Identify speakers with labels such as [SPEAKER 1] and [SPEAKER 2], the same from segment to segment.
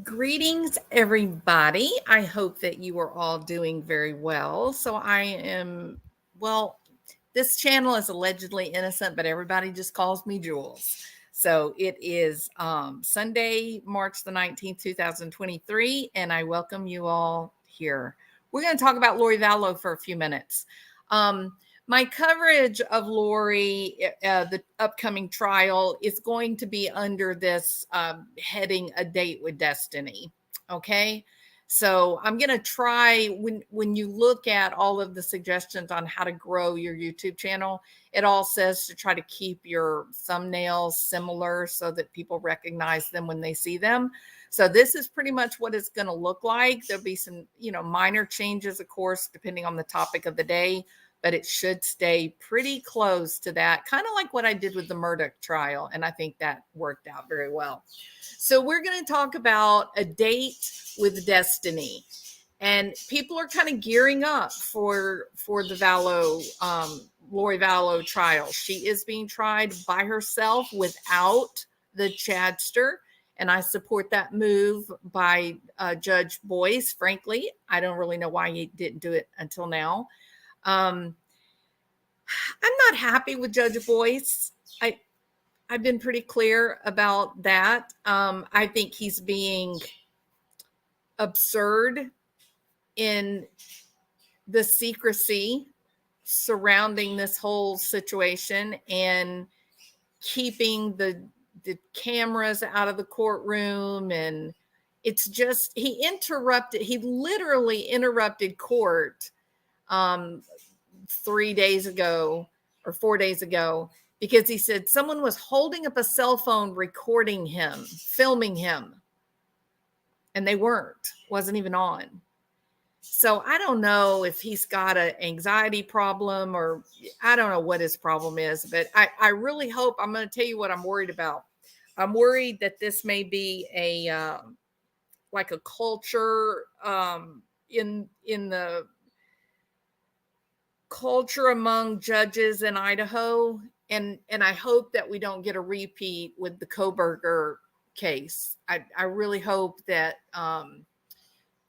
[SPEAKER 1] Greetings, everybody. I hope that you are all doing very well. This channel is allegedly innocent, but everybody just calls me Jules. So it is Sunday, March the 19th, 2023, and I welcome you all here. We're going to talk about Lori Vallow for a few minutes. My coverage of Lori, the upcoming trial, is going to be under this heading "A Date with Destiny." Okay, so I'm going to try when you look at all of the suggestions on how to grow your YouTube channel, it all says to try to keep your thumbnails similar so that people recognize them when they see them. So this is pretty much what it's going to look like. There'll be some, minor changes, of course, depending on the topic of the day, but it should stay pretty close to that, kind of like what I did with the Murdoch trial. And I think that worked out very well. So we're going to talk about A Date with Destiny. And people are kind of gearing up for the Lori Vallow trial. She is being tried by herself without the Chadster. And I support that move by Judge Boyce. Frankly, I don't really know why he didn't do it until now. I'm not happy with Judge Boyce. I've been pretty clear about that. I think he's being absurd in the secrecy surrounding this whole situation and keeping the cameras out of the courtroom. And it's just, he literally interrupted court 3 days ago or 4 days ago because he said someone was holding up a cell phone recording him, filming him, and they wasn't even on. So I don't know if he's got an anxiety problem or I don't know what his problem is, but I really hope, I'm going to tell you what I'm worried about. I'm worried that this may be like a culture in the culture among judges in Idaho. And I hope that we don't get a repeat with the Koberger case. I really hope that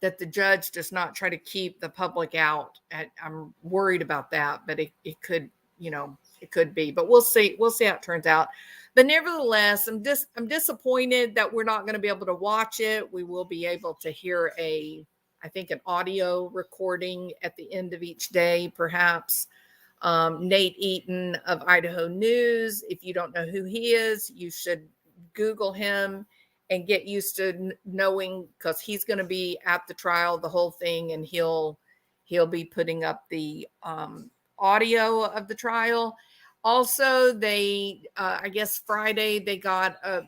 [SPEAKER 1] that the judge does not try to keep the public out. I'm worried about that, but it could, it could be, but we'll see. We'll see how it turns out. But nevertheless, I'm disappointed that we're not going to be able to watch it. We will be able to hear I think an audio recording at the end of each day, perhaps. Nate Eaton of Idaho News. If you don't know who he is, you should Google him and get used to knowing, because he's going to be at the trial, the whole thing, and he'll be putting up the audio of the trial. Also, I guess Friday they got a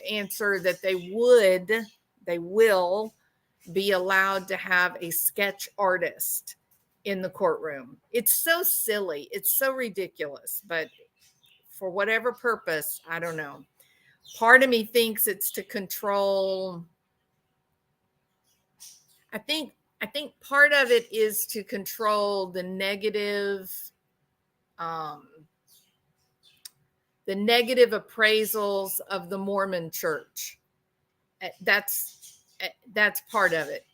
[SPEAKER 1] answer that they will be allowed to have a sketch artist in the courtroom. It's so silly. It's so ridiculous, but for whatever purpose, I don't know. Part of me thinks it's to control. I think part of it is to control the negative appraisals of the Mormon church. That's part of it.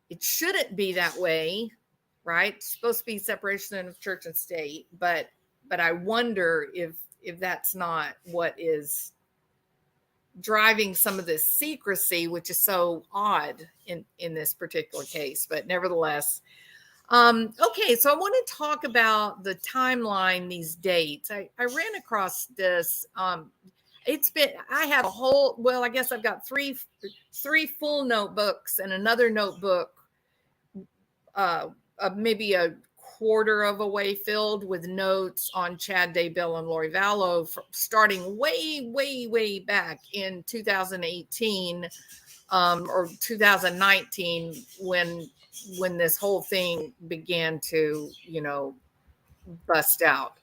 [SPEAKER 1] It shouldn't be that way, right? It's supposed to be separation of church and state, but I wonder if that's not what is driving some of this secrecy, which is so odd in this particular case. But nevertheless, okay, so I want to talk about the timeline, these dates. I ran across this. I have a whole, well, I guess I've got three full notebooks and another notebook, maybe a quarter of a way filled with notes on Chad Daybell and Lori Vallow, starting way back in 2018 or 2019 when this whole thing began to, bust out.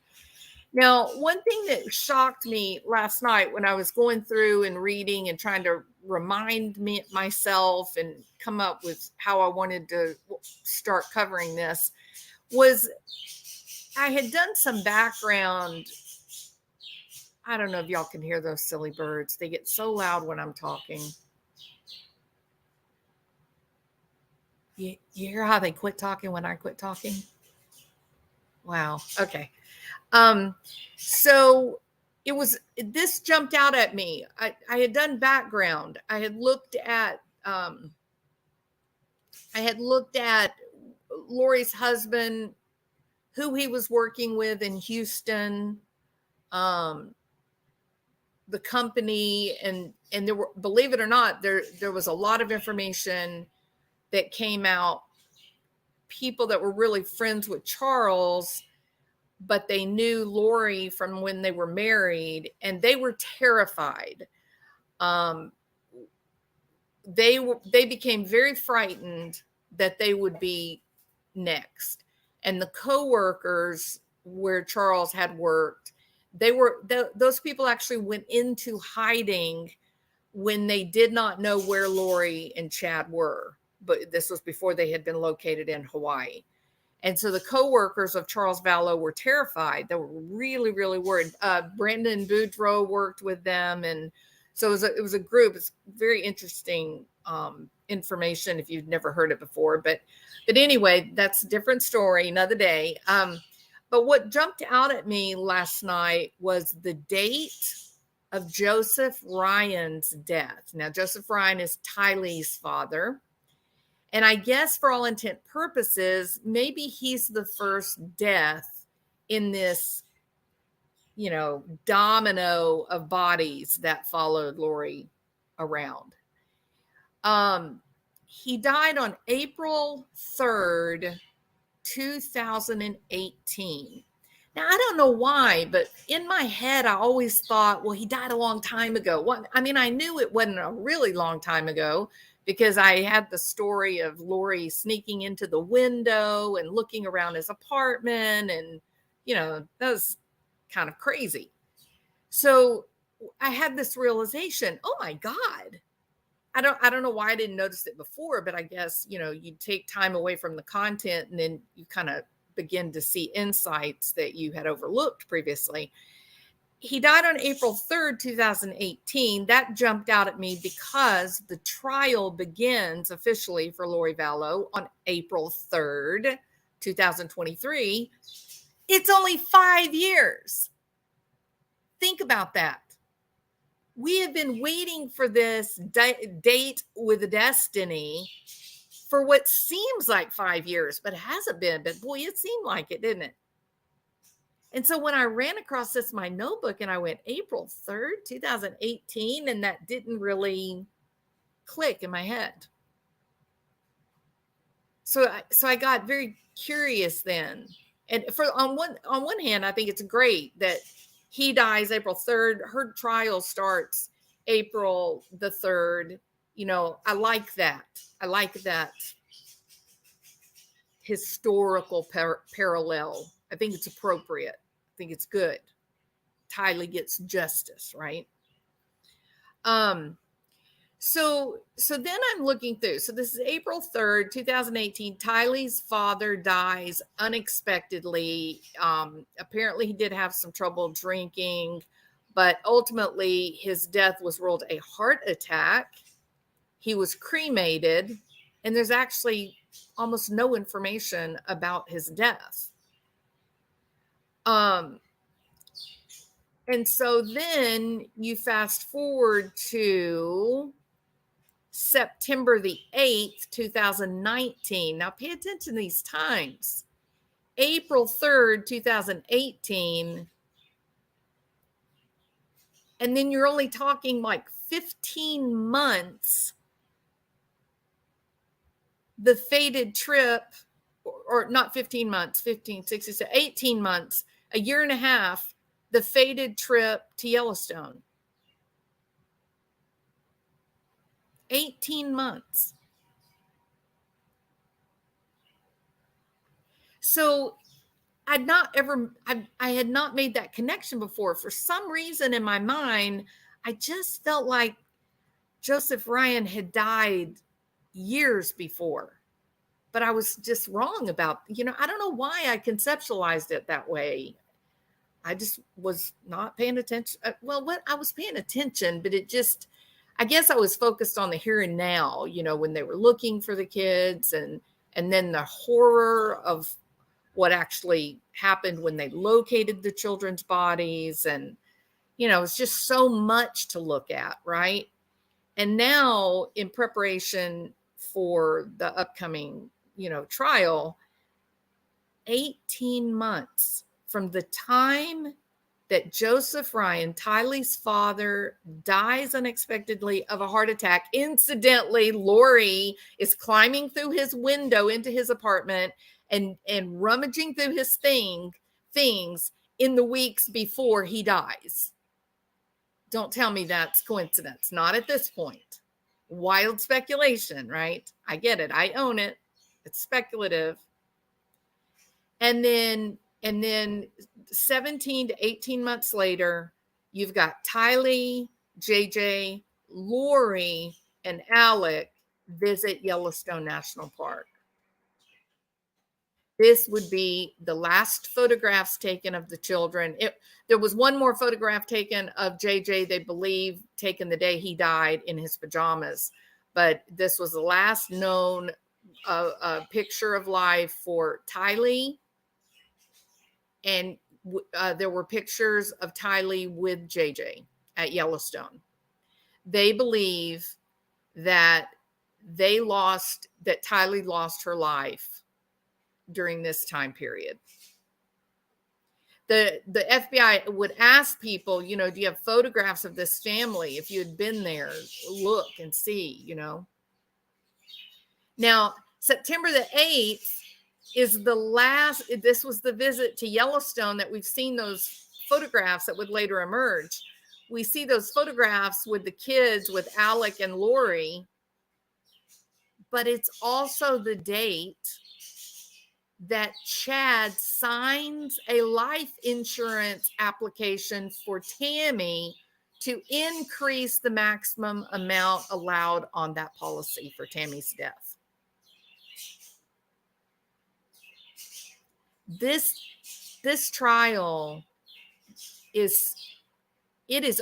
[SPEAKER 1] Now, one thing that shocked me last night when I was going through and reading and trying to remind myself and come up with how I wanted to start covering this was I had done some background I don't know if y'all can hear those silly birds. They get so loud when I'm talking. You hear how they quit talking when I quit talking? Wow. Okay. So this jumped out at me. I had done background. I had looked at Lori's husband, who he was working with in Houston, the company, and there were, believe it or not, there was a lot of information that came out. People that were really friends with Charles, but they knew Lori from when they were married, and they were terrified. They became very frightened that they would be next. And the co-workers where Charles had worked, those people actually went into hiding when they did not know where Lori and Chad were. But this was before they had been located in Hawaii. And so the co-workers of Charles Vallow were terrified. They were really, really worried. Brandon Boudreaux worked with them. And so it was a group. It's very interesting information if you've never heard it before. But anyway, that's a different story, another day. But what jumped out at me last night was the date of Joseph Ryan's death. Now, Joseph Ryan is Tylee's father. And I guess for all intent purposes, maybe he's the first death in this, domino of bodies that followed Lori around. He died on April 3rd, 2018. Now, I don't know why, but in my head, I always thought, well, he died a long time ago. I knew it wasn't a really long time ago, because I had the story of Lori sneaking into the window and looking around his apartment. And, that was kind of crazy. So I had this realization, oh my God. I don't know why I didn't notice it before, but I guess, you take time away from the content and then you kind of begin to see insights that you had overlooked previously. He died on April 3rd, 2018. That jumped out at me because the trial begins officially for Lori Vallow on April 3rd, 2023. It's only 5 years. Think about that. We have been waiting for this date with destiny for what seems like 5 years, but it hasn't been. But boy, it seemed like it, didn't it? And so when I ran across this in my notebook and I went April 3rd, 2018, and that didn't really click in my head. So I got very curious then. And on one hand, I think it's great that he dies April 3rd. Her trial starts April the 3rd. I like that. I like that historical parallel. I think it's appropriate. I think it's good. Tylee gets justice, right? So then I'm looking through. So this is April 3rd, 2018. Tylee's father dies unexpectedly. Apparently he did have some trouble drinking, but ultimately his death was ruled a heart attack. He was cremated, and there's actually almost no information about his death. And so then you fast forward to September the 8th, 2019. Now pay attention to these times. April 3rd, 2018. And then you're only talking like 15 months. The fated trip, or not 15 months, 15, 16, 18 months, a year and a half, the fated trip to Yellowstone. 18 months. So I had not made that connection before. For some reason in my mind, I just felt like Joseph Ryan had died years before, but I was just wrong about, I don't know why I conceptualized it that way. I just was not paying attention. Well, what I was paying attention, but it just, I guess I was focused on the here and now, you know, when they were looking for the kids, and then the horror of what actually happened when they located the children's bodies. And, you know, it's just so much to look at, right? And now, in preparation for the upcoming, you know, trial, 18 months from the time that Joseph Ryan, Tylee's father, dies unexpectedly of a heart attack. Incidentally, Lori is climbing through his window into his apartment and rummaging through his things in the weeks before he dies. Don't tell me that's coincidence. Not at this point. Wild speculation, right? I get it. I own it. It's speculative. And then 17 to 18 months later, you've got Tylee, JJ, Lori, and Alec visit Yellowstone National Park. This would be the last photographs taken of the children. There was one more photograph taken of JJ, they believe, taken the day he died in his pajamas. But this was the last known picture of life for Tylee. And there were pictures of Tylee with JJ at Yellowstone. They believe that Tylee lost her life during this time period. The FBI would ask people, you know, do you have photographs of this family? If you had been there, look and see, you know. Now, September the 8th is the last, this was the visit to Yellowstone that we've seen those photographs that would later emerge. We see those photographs with the kids, with Alec and Lori, but it's also the date that Chad signs a life insurance application for Tammy to increase the maximum amount allowed on that policy for Tammy's death. This trial is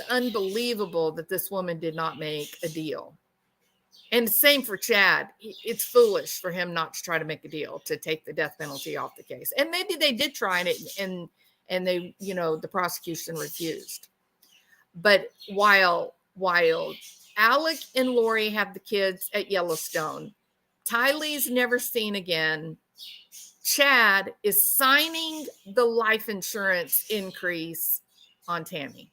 [SPEAKER 1] unbelievable that this woman did not make a deal. And same for Chad. It's foolish for him not to try to make a deal to take the death penalty off the case. And maybe they did try it, and they, you know, the prosecution refused. But while Alec and Lori have the kids at Yellowstone, Tylee's never seen again. Chad is signing the life insurance on Tammy.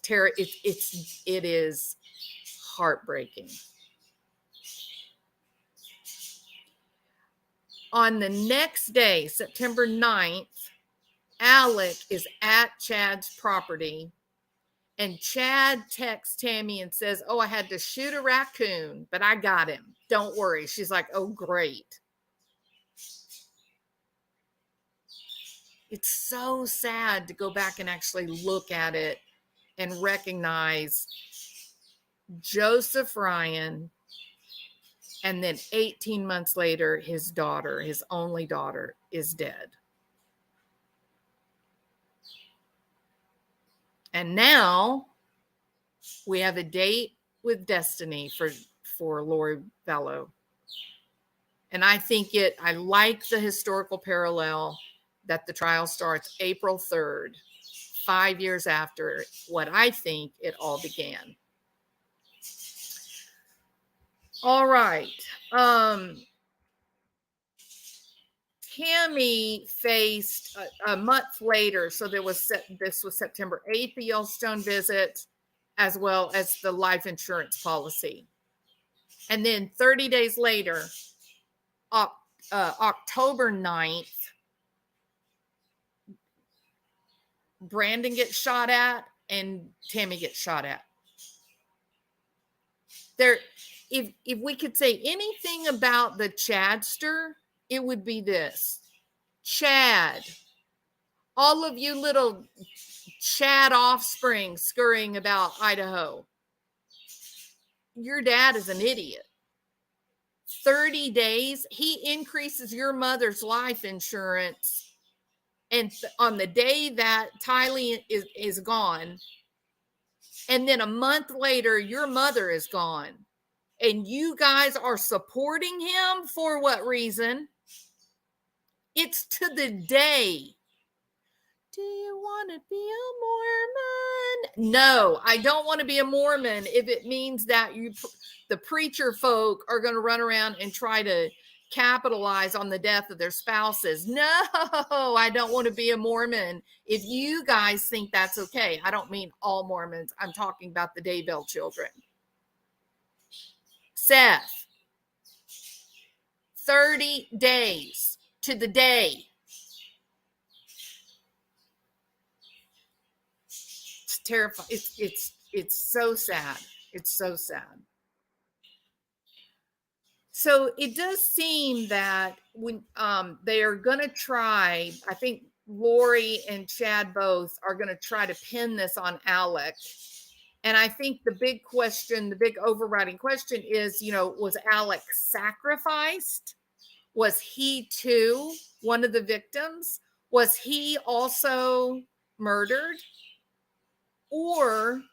[SPEAKER 1] It is heartbreaking. On the next day, September 9th, Alec is at Chad's property, and Chad texts Tammy and says, "Oh, I had to shoot a raccoon, but I got him. Don't worry." She's like, "Oh, great." It's so sad to go back and actually look at it and recognize Joseph Ryan, and then 18 months later, his daughter, his only daughter, is dead. And now we have a date with destiny for Lori Vallow. And I like the historical parallel that the trial starts April 3rd, 5 years after what I think it all began. All right. Tammy faced a month later. So this was September 8th, the Yellowstone visit, as well as the life insurance policy. And then 30 days later, October 9th, Brandon gets shot at and Tammy gets shot at. If we could say anything about the Chadster, it would be this. Chad, all of you little Chad offspring scurrying about Idaho, your dad is an idiot. 30 days, he increases your mother's life insurance And on the day that Tylee is gone, and then a month later, your mother is gone, and you guys are supporting him for what reason? It's to the day. Do you want to be a Mormon? No, I don't want to be a Mormon if it means that the preacher folk are going to run around and try to capitalize on the death of their spouses. No, I don't want to be a Mormon if you guys think that's okay. I don't mean all Mormons. I'm talking about the Daybell children. Seth, 30 days to the day. It's terrifying. It's so sad. It's so sad. So it does seem that when they are going to try, I think Lori and Chad both are going to try to pin this on Alec. And I think the big question, the big overriding question is, was Alec sacrificed? Was he too one of the victims? Was he also murdered? Or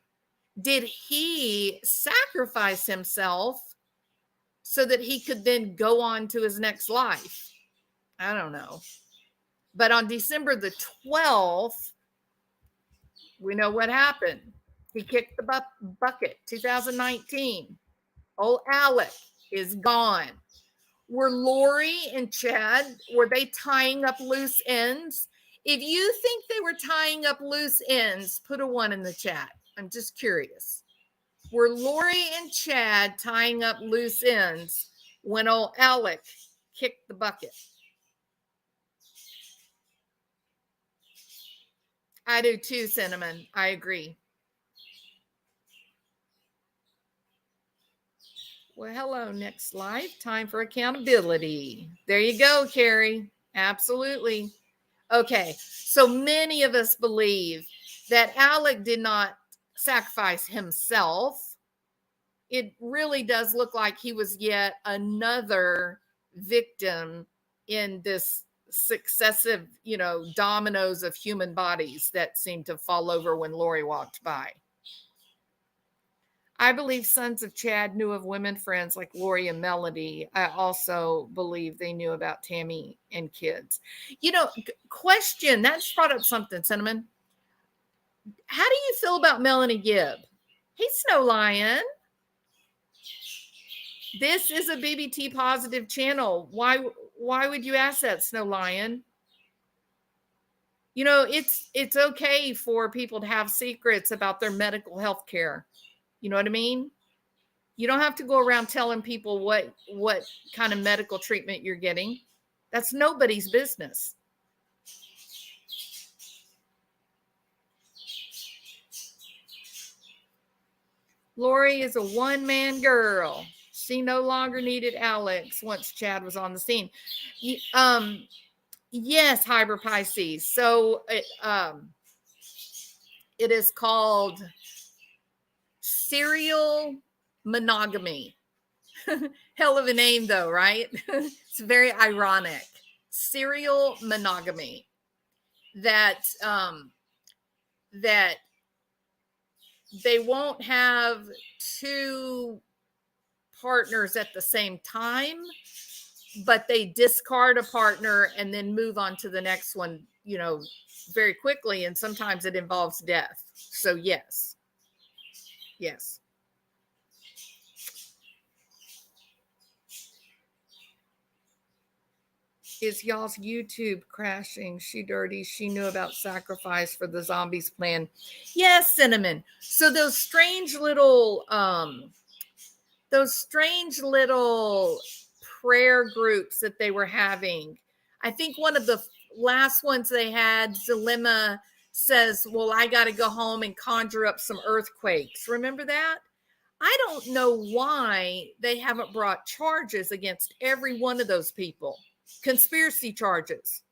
[SPEAKER 1] did he sacrifice himself so that he could then go on to his next life? I don't know. But on December the 12th, we know what happened. He kicked the bucket. 2019. Old Alec is gone. Were Lori and Chad, were they tying up loose ends? If you think they were tying up loose ends, put a 1 in the chat. I'm just curious. Were Lori and Chad tying up loose ends when old Alec kicked the bucket? I do too, Cinnamon. I agree. Well, hello, next life. Time for accountability. There you go, Carrie. Absolutely. Okay, so many of us believe that Alec did not sacrifice himself. It really does look like he was yet another victim in this successive, dominoes of human bodies that seemed to fall over when Lori walked by. I believe sons of Chad knew of women friends like Lori and Melody. I also believe they knew about Tammy and kids. Question, that's brought up something, Cinnamon. How do you feel about Melanie Gibb? Hey, Snow Lion. This is a BBT positive channel. Why would you ask that, Snow Lion? It's okay for people to have secrets about their medical health care. You know what I mean? You don't have to go around telling people what kind of medical treatment you're getting. That's nobody's business. Lori is a one-man girl. She no longer needed Alex once Chad was on the scene. Yes, Hyper Pisces. So it is called serial monogamy. Hell of a name though, right? It's very ironic. Serial monogamy. That they won't have two partners at the same time, but they discard a partner and then move on to the next one, very quickly. And sometimes it involves death. So yes. Is y'all's YouTube crashing? She dirty. She knew about sacrifice for the zombies plan. Yes, Cinnamon. So those strange little prayer groups that they were having. I think one of the last ones they had, Zalima says, well, I got to go home and conjure up some earthquakes. Remember that? I don't know why they haven't brought charges against every one of those people. Conspiracy charges.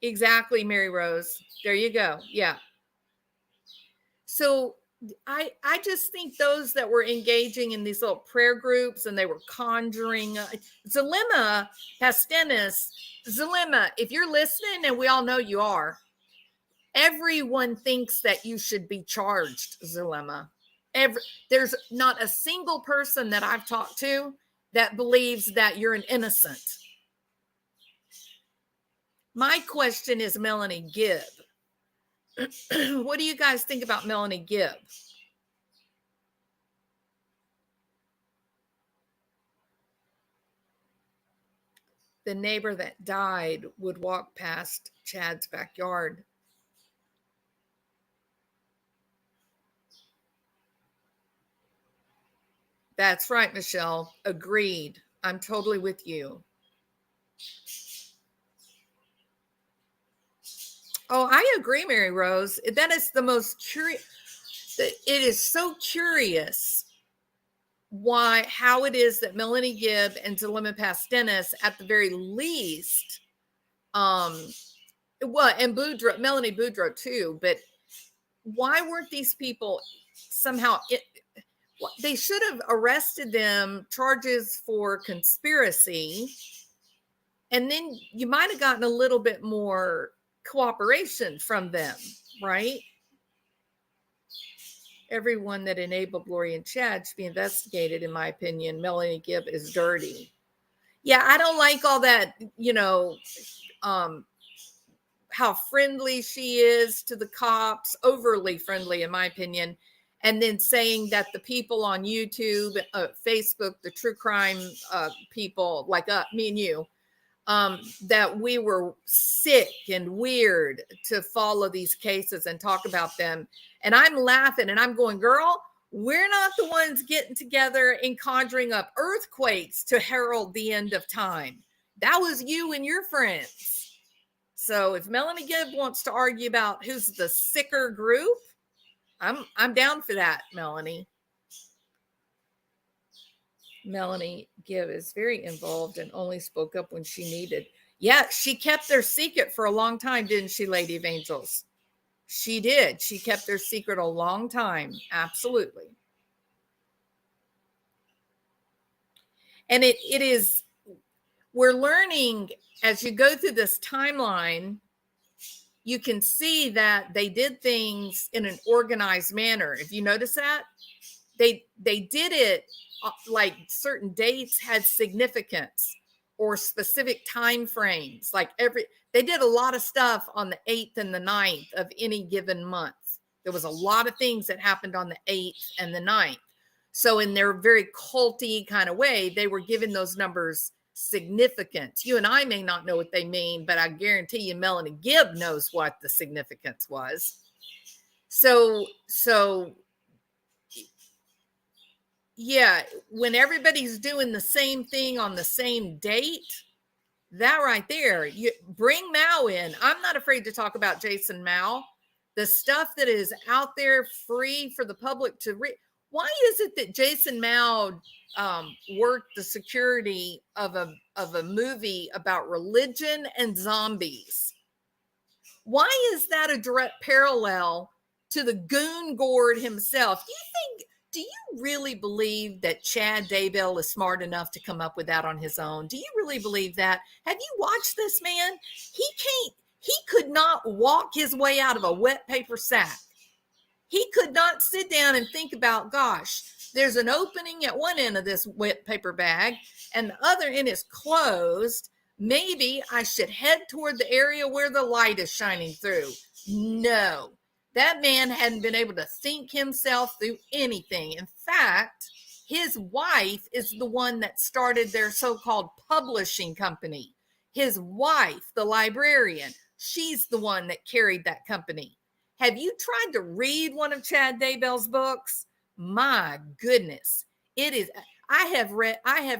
[SPEAKER 1] Exactly, Mary Rose. There you go. Yeah. So I just think those that were engaging in these little prayer groups and they were conjuring Zulema Pastenis, Zulema, if you're listening, and we all know you are, everyone thinks that you should be charged, Zulema. There's not a single person that I've talked to that believes that you're an innocent. My question is Melanie Gibb. What do you guys think about Melanie Gibb? The neighbor that died would walk past Chad's backyard. That's right, Michelle. Agreed. I'm totally with you. Oh, I agree, Mary Rose. That is the most curious. It is so curious how it is that Melanie Gibb and Zulema Pastenis, at the very least, and Boudreaux, Melanie Boudreaux too, but why weren't these people somehow they should have arrested them, charges for conspiracy, and then you might have gotten a little bit more cooperation from them, right? Everyone that enabled Lori and Chad should be investigated, in my opinion. Melanie Gibb is dirty. Yeah, I don't like all that, how friendly she is to the cops, overly friendly, in my opinion. And then saying that the people on YouTube, Facebook, the true crime people like me and you, that we were sick and weird to follow these cases and talk about them. And I'm laughing and I'm going, girl, we're not the ones getting together and conjuring up earthquakes to herald the end of time. That was you and your friends. So if Melanie Gibb wants to argue about who's the sicker group, I'm down for that, Melanie. Melanie Gibb is very involved and only spoke up when she needed. Yeah, she kept their secret for a long time, didn't she, Lady of Angels? She did. She kept their secret a long time. Absolutely. And it is, we're learning as you go through this timeline, you can see that they did things in an organized manner. If you notice that, they did it like certain dates had significance or specific time frames. Like they did a lot of stuff on the 8th and the 9th of any given month. There was a lot of things that happened on the 8th and the 9th. So in their very culty kind of way, they were giving those numbers significance. You and I may not know what they mean, but I guarantee you Melanie Gibb knows what the significance was. So yeah, when everybody's doing the same thing on the same date, that right there, you bring Mao in. I'm not afraid to talk about Jason Mao. The stuff that is out there free for the public to read. Why is it that Jason Mao worked the security of a movie about religion and zombies? Why is that a direct parallel to the goon gourd himself? Do you really believe that Chad Daybell is smart enough to come up with that on his own? Do you really believe that? Have you watched this man? He could not walk his way out of a wet paper sack. He could not sit down and think about, gosh, there's an opening at one end of this wet paper bag and the other end is closed. Maybe I should head toward the area where the light is shining through. No, that man hadn't been able to think himself through anything. In fact, his wife is the one that started their so-called publishing company. His wife, the librarian, she's the one that carried that company. Have you tried to read one of Chad Daybell's books? My goodness. It is. I have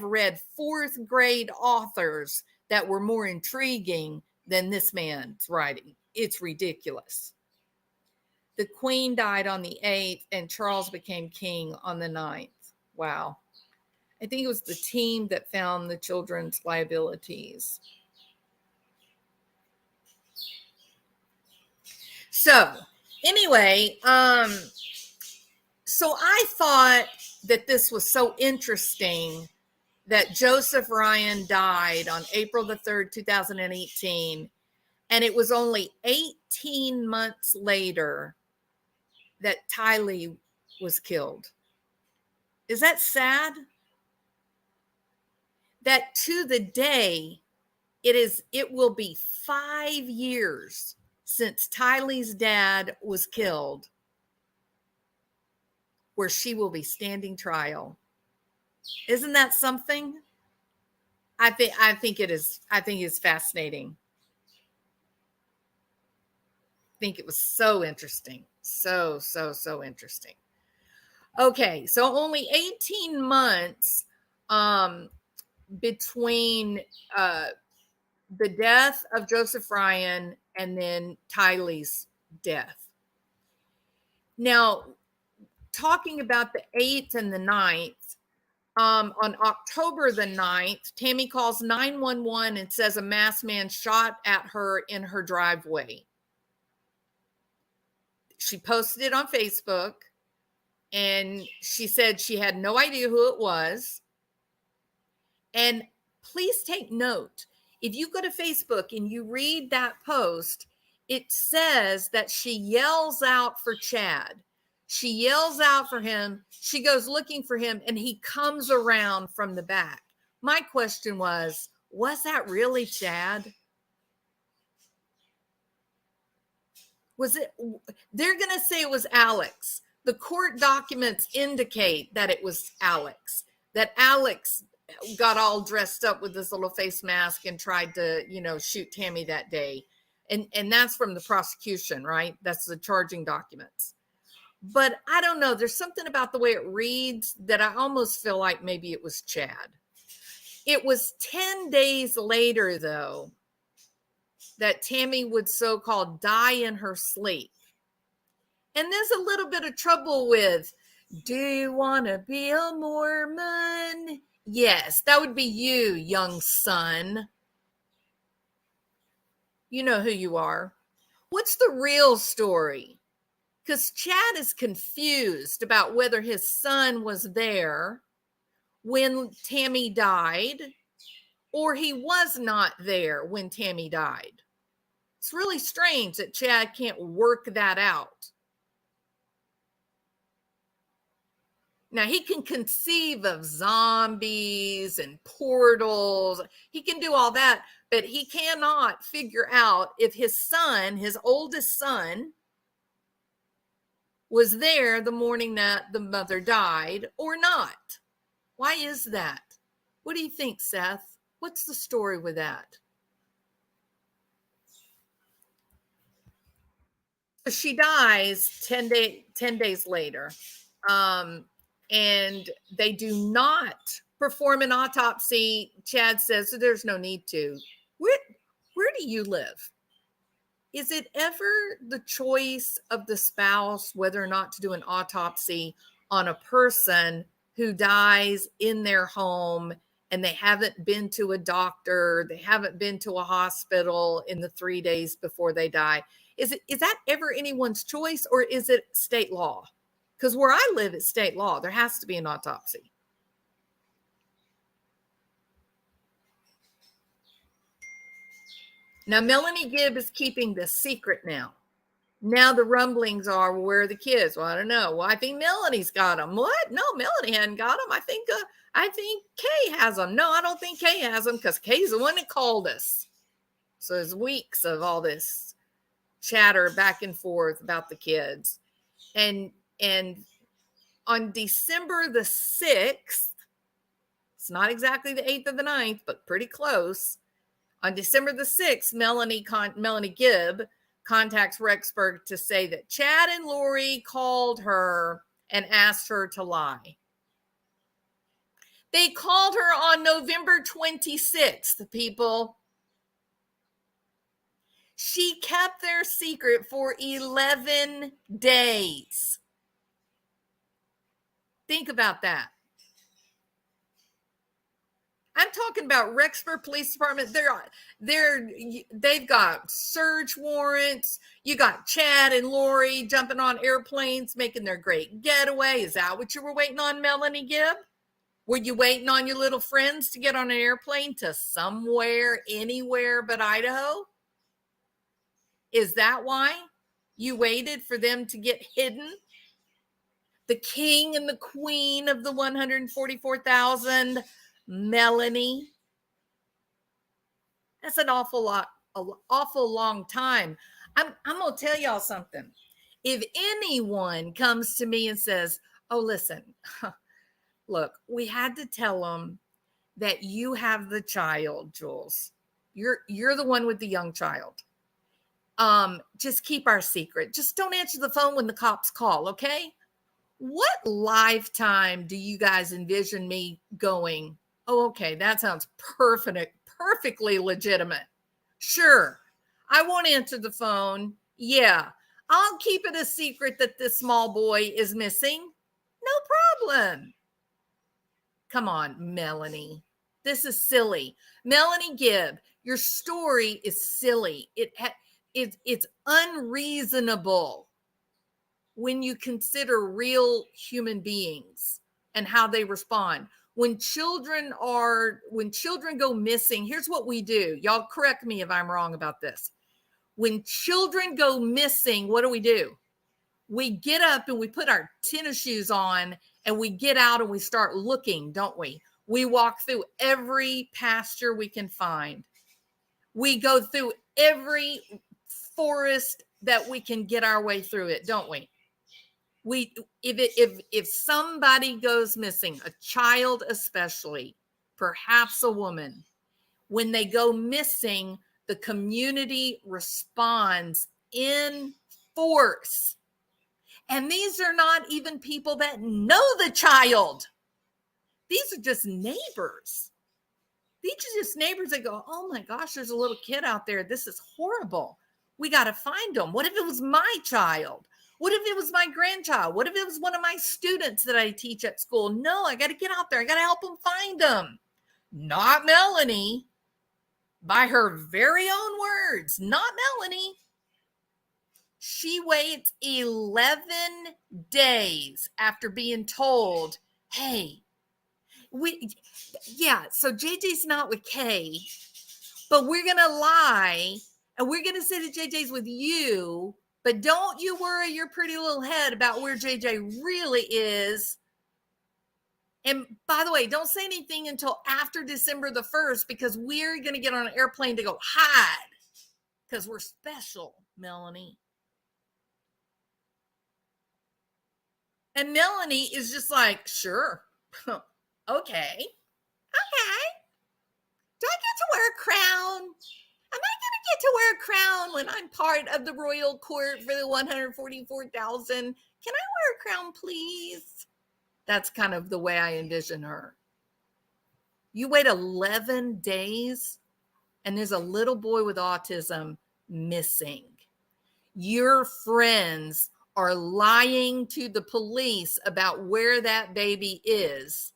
[SPEAKER 1] read fourth grade authors that were more intriguing than this man's writing. It's ridiculous. The Queen died on the 8th and Charles became king on the 9th. Wow. I think it was the team that found the children's liabilities. So anyway, So I thought that this was so interesting that Joseph Ryan died on April the 3rd, 2018. And it was only 18 months later that Tylee was killed. Is that sad? That to the day, it will be 5 years since Tylee's dad was killed, where she will be standing trial. Isn't that something? I think it is. I think it's fascinating. I think it was so interesting. So interesting. Okay, so only 18 months between the death of Joseph Ryan and then Tylee's death. Now, talking about the 8th and the 9th, on October the 9th, Tammy calls 911 and says a masked man shot at her in her driveway. She posted it on Facebook, and she said she had no idea who it was. And please take note, if you go to Facebook and you read that post, it says that she yells out for Chad. She yells out for him. She goes looking for him, and he comes around from the back. My question was that really Chad? Was it? They're going to say it was Alex. The court documents indicate that it was Alex, that Alex got all dressed up with this little face mask and tried to, shoot Tammy that day. And that's from the prosecution, right? That's the charging documents. But I don't know. There's something about the way it reads that I almost feel like maybe it was Chad. It was 10 days later, though, that Tammy would so-called die in her sleep. And there's a little bit of trouble with, do you want to be a Mormon? Yes, that would be you, young son. You know who you are. What's the real story? Because Chad is confused about whether his son was there when Tammy died or he was not there when Tammy died. It's really strange that Chad can't work that out. Now, he can conceive of zombies and portals. He can do all that, but he cannot figure out if his son, his oldest son, was there the morning that the mother died or not. Why is that? What do you think, Seth? What's the story with that? She dies 10 days later. And they do not perform an autopsy. Chad says, so there's no need to. Where do you live? Is it ever the choice of the spouse whether or not to do an autopsy on a person who dies in their home and they haven't been to a doctor, they haven't been to a hospital in the 3 days before they die? Is that ever anyone's choice, or is it state law? Because where I live, it's state law. There has to be an autopsy. Now, Melanie Gibb is keeping this secret now. Now the rumblings are, well, where are the kids? Well, I don't know. Well, I think Melanie's got them. What? No, Melanie hadn't got them. I think Kay has them. No, I don't think Kay has them because Kay's the one that called us. So there's weeks of all this chatter back and forth about the kids. And on December the 6th, it's not exactly the 8th or the 9th, but pretty close. On December the 6th, Melanie Gibb contacts Rexburg to say that Chad and Lori called her and asked her to lie. They called her on November 26th, people. She kept their secret for 11 days. Think about that. I'm talking about Rexburg Police Department. They've got search warrants. You got Chad and Lori jumping on airplanes, making their great getaway. Is that what you were waiting on, Melanie Gibb? Were you waiting on your little friends to get on an airplane to somewhere, anywhere but Idaho? Is that why you waited for them to get hidden? The king and the queen of the 144,000, Melanie. That's an awful long time. I'm going to tell y'all something. If anyone comes to me and says, oh, listen, look, we had to tell them that you have the child, Jules. You're the one with the young child. Just keep our secret. Just don't answer the phone when the cops call, okay? What lifetime do you guys envision me going, oh, okay, that sounds perfectly legitimate. Sure, I won't answer the phone. Yeah, I'll keep it a secret that this small boy is missing. No problem. Come on, Melanie. This is silly. Melanie Gibb, your story is silly. It's unreasonable when you consider real human beings and how they respond. When children go missing, here's what we do. Y'all correct me if I'm wrong about this. When children go missing, what do? We get up and we put our tennis shoes on and we get out and we start looking, don't we? We walk through every pasture we can find. We go through every forest that we can get our way through it, don't we? If somebody goes missing, a child especially, perhaps a woman, when they go missing, the community responds in force. And these are not even people that know the child. These are just neighbors. These are just neighbors that go, oh my gosh, there's a little kid out there. This is horrible. We got to find them. What if it was my child? What if it was my grandchild? What if it was one of my students that I teach at school? No, I got to get out there. I got to help them find them. Not Melanie. By her very own words, not Melanie. She waits 11 days after being told, hey, so JJ's not with Kay, but we're going to lie and we're going to say that JJ's with you. But don't you worry your pretty little head about where JJ really is. And by the way, don't say anything until after December the 1st, because we're going to get on an airplane to go hide because we're special, Melanie. And Melanie is just like, sure. Okay. Do I get to wear a crown? Am I going to get to wear a crown when I'm part of the royal court for the 144,000? Can I wear a crown, please? That's kind of the way I envision her. You wait 11 days and there's a little boy with autism missing. Your friends are lying to the police about where that baby is,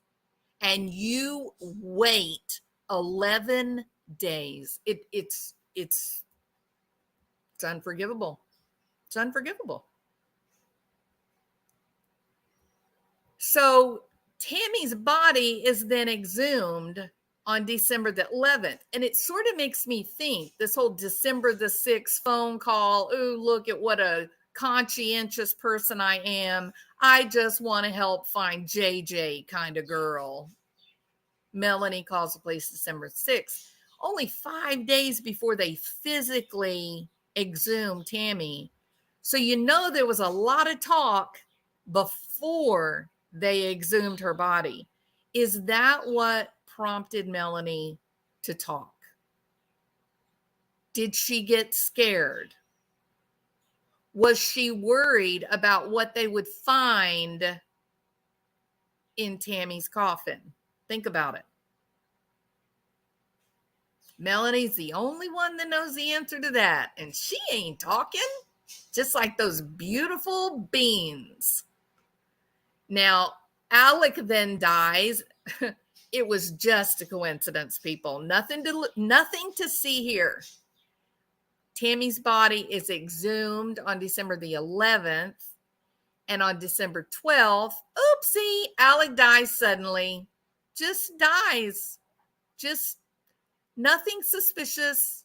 [SPEAKER 1] and you wait 11 days. It's unforgivable. It's unforgivable. So Tammy's body is then exhumed on December the 11th. And it sort of makes me think this whole December the 6th phone call. Oh, look at what a conscientious person I am. I just want to help find JJ kind of girl. Melanie calls the police December 6th. Only 5 days before they physically exhumed Tammy. So you know there was a lot of talk before they exhumed her body. Is that what prompted Melanie to talk? Did she get scared? Was she worried about what they would find in Tammy's coffin? Think about it. Melanie's the only one that knows the answer to that. And she ain't talking, just like those beautiful beans. Now, Alec then dies. It was just a coincidence, people. Nothing to see here. Tammy's body is exhumed on December the 11th. And on December 12th, oopsie, Alec dies suddenly. Just dies. Just nothing suspicious.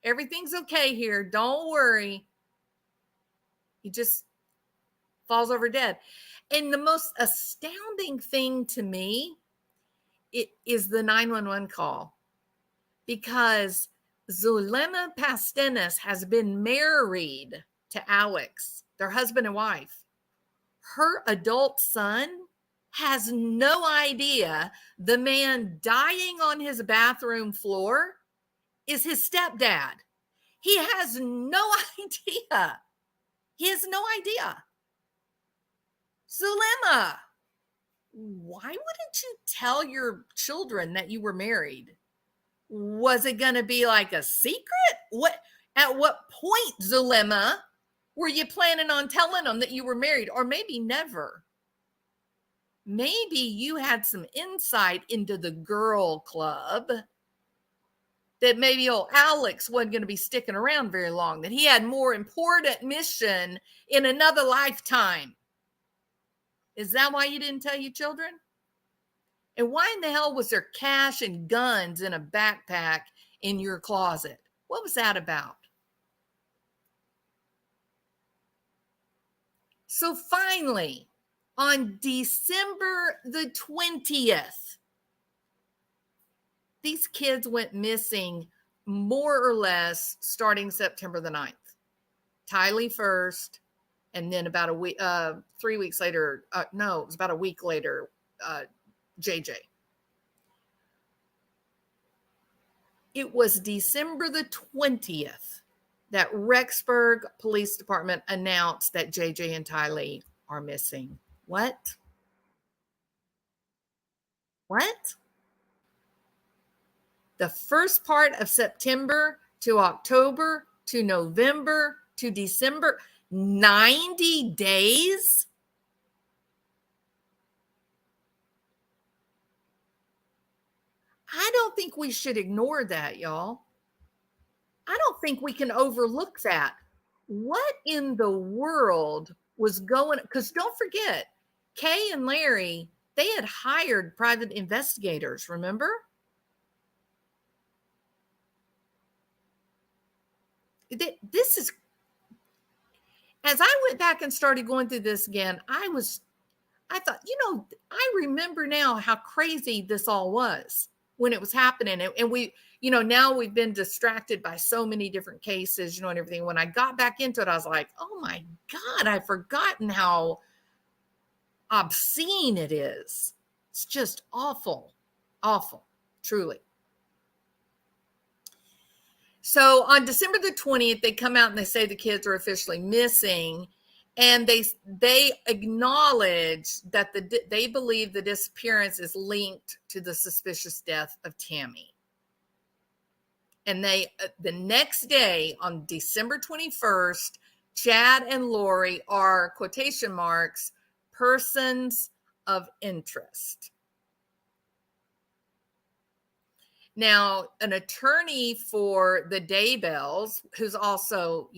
[SPEAKER 1] Everything's okay here. Don't worry. He just falls over dead. And the most astounding thing to me, it is the 911 call, because Zulema Pastenes has been married to Alex, their husband and wife. Her adult son has no idea the man dying on his bathroom floor is his stepdad. He has no idea. He has no idea. Zulema, why wouldn't you tell your children that you were married? Was it going to be like a secret? At what point, Zulema, were you planning on telling them that you were married? Or maybe never. Maybe you had some insight into the girl club, that maybe old Alex wasn't going to be sticking around very long, that he had more important mission in another lifetime. Is that why you didn't tell your children? And why in the hell was there cash and guns in a backpack in your closet? What was that about? So finally, on December the 20th, these kids went missing more or less starting September the 9th. Tylee first, and then about a week, 3 weeks later, it was about a week later, JJ. It was December the 20th that Rexburg Police Department announced that JJ and Tylee are missing. What? The first part of September to October to November to December, 90 days? I don't think we should ignore that, y'all. I don't think we can overlook that. What in the world was going? Because don't forget, Kay and Larry, they had hired private investigators, remember? This is, as I went back and started going through this again, I thought, I remember now how crazy this all was when it was happening. And we, now we've been distracted by so many different cases, and everything. When I got back into it, I was like, oh my God, I've forgotten how obscene it is. It's just awful, truly. So on December the 20th, they come out and they say the kids are officially missing. And they acknowledge that they believe the disappearance is linked to the suspicious death of Tammy. And the next day, on December 21st, Chad and Lori are, quotation marks, persons of interest. Now, an attorney for the Daybells, who's also,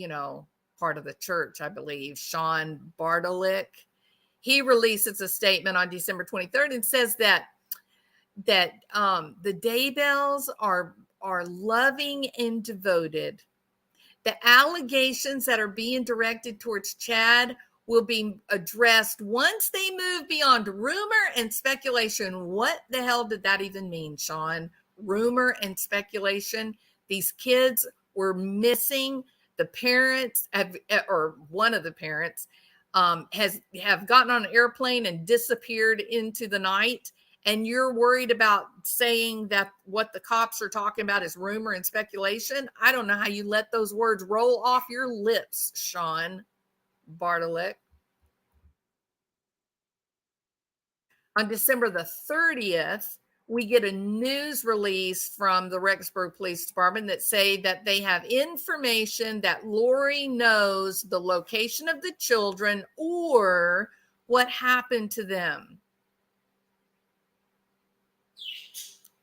[SPEAKER 1] part of the church, I believe, Sean Bartolick, he releases a statement on December 23rd and says that the Daybells are loving and devoted. The allegations that are being directed towards Chad will be addressed once they move beyond rumor and speculation. What the hell did that even mean, Sean? Rumor and speculation. These kids were missing. The parents or one of the parents have gotten on an airplane and disappeared into the night. And you're worried about saying that what the cops are talking about is rumor and speculation? I don't know how you let those words roll off your lips, Sean Bartolick. On December the 30th, we get a news release from the Rexburg Police Department that say that they have information that Lori knows the location of the children or what happened to them.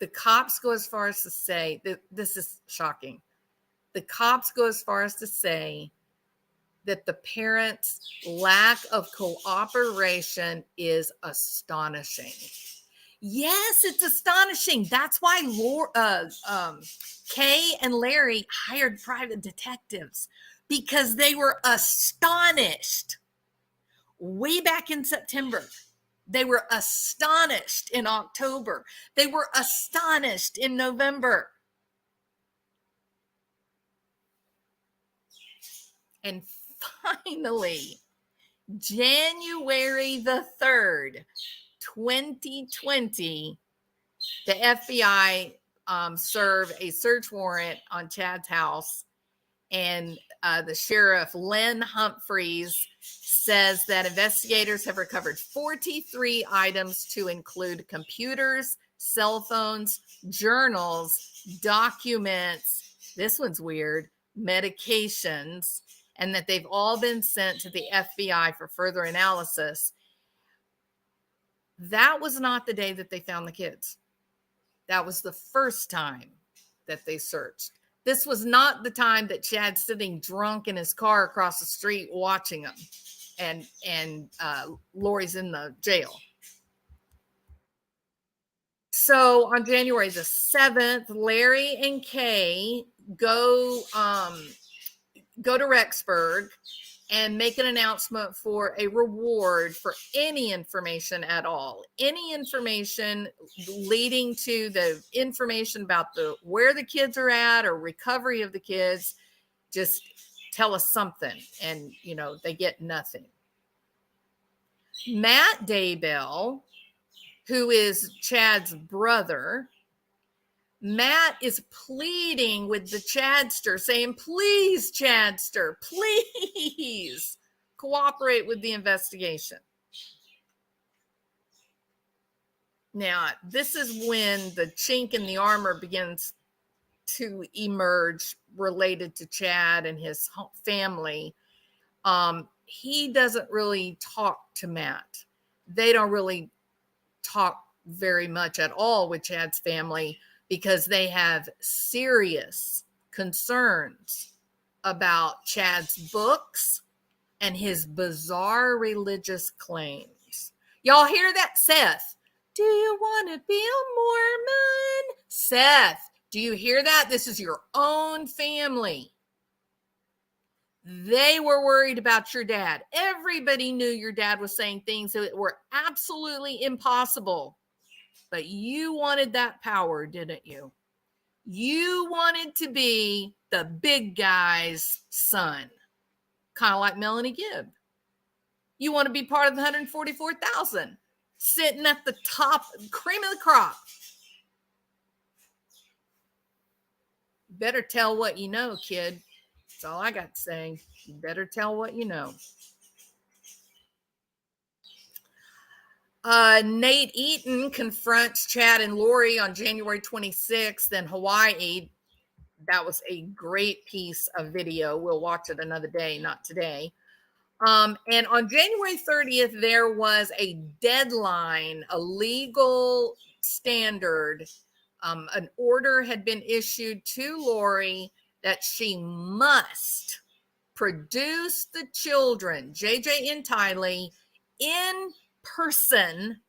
[SPEAKER 1] the cops go as far as to say that this is shocking. The cops go as far as to say that the parents' lack of cooperation is astonishing. Yes, it's astonishing. That's why Kay and Larry hired private detectives, because they were astonished way back in September. They were astonished in October. They were astonished in November. And finally, January the 3rd, 2020, the FBI served a search warrant on Chad's house, and the sheriff, Len Humphreys, says that investigators have recovered 43 items to include computers, cell phones, journals, documents, this one's weird, medications, and that they've all been sent to the FBI for further analysis. That was not the day that they found the kids. That was the first time that they searched. This was not the time that Chad's sitting drunk in his car across the street watching them, and Lori's in the jail. So on January the 7th, Larry and Kay go to Rexburg and make an announcement for a reward for any information at all. Any information leading to the information about where the kids are at or recovery of the kids. Just tell us something. And, they get nothing. Matt Daybell, who is Chad's brother, Matt is pleading with the Chadster, saying, please, Chadster, please cooperate with the investigation. Now, this is when the chink in the armor begins to emerge related to Chad and his family. He doesn't really talk to Matt. They don't really talk very much at all with Chad's family, because they have serious concerns about Chad's books and his bizarre religious claims. Y'all hear that, Seth? Do you want to be a Mormon? Seth, do you hear that? This is your own family. They were worried about your dad. Everybody knew your dad was saying things that were absolutely impossible. But you wanted that power, didn't you? You wanted to be the big guy's son, kind of like Melanie Gibb. You want to be part of the 144,000, sitting at the top, cream of the crop. Better tell what you know, kid. That's all I got to say. You better tell what you know. Nate Eaton confronts Chad and Lori on January 26th in Hawaii. That was a great piece of video. We'll watch it another day, not today. And on January 30th, there was a deadline, a legal standard. An order had been issued to Lori that she must produce the children, JJ and Tylee, in person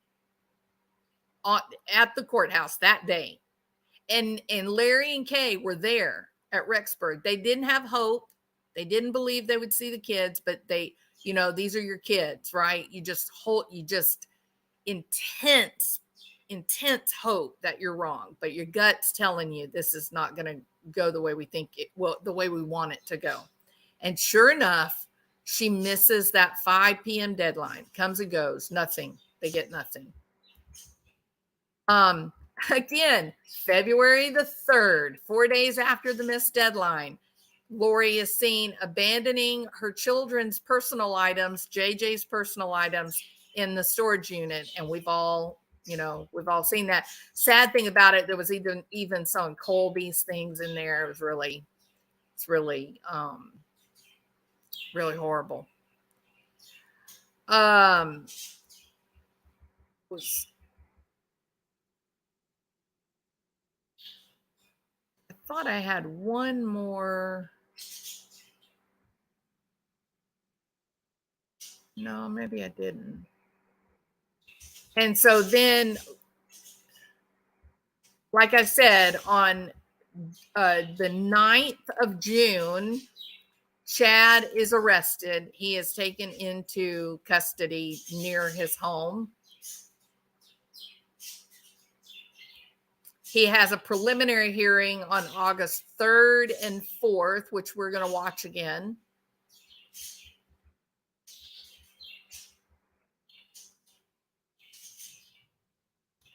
[SPEAKER 1] at the courthouse that day. And Larry and Kay were there at Rexburg. They didn't have hope. They didn't believe they would see the kids, but they, these are your kids, right? You just intense hope that you're wrong, but your gut's telling you this is not going to go the way we think it will, the way we want it to go. And sure enough, she misses that 5 p.m. deadline. Comes and goes, nothing. They get nothing. Again, February the 3rd, 4 days after the missed deadline, Lori is seen abandoning her children's personal items, JJ's personal items, in the storage unit. And we've all seen that. Sad thing about it, there was even some Colby's things in there. It's really horrible. thought I had one more. No, maybe I didn't. And so then, like I said, on the 9th of June, Chad is arrested. He is taken into custody near his home. He has a preliminary hearing on August 3rd and 4th, which we're going to watch again.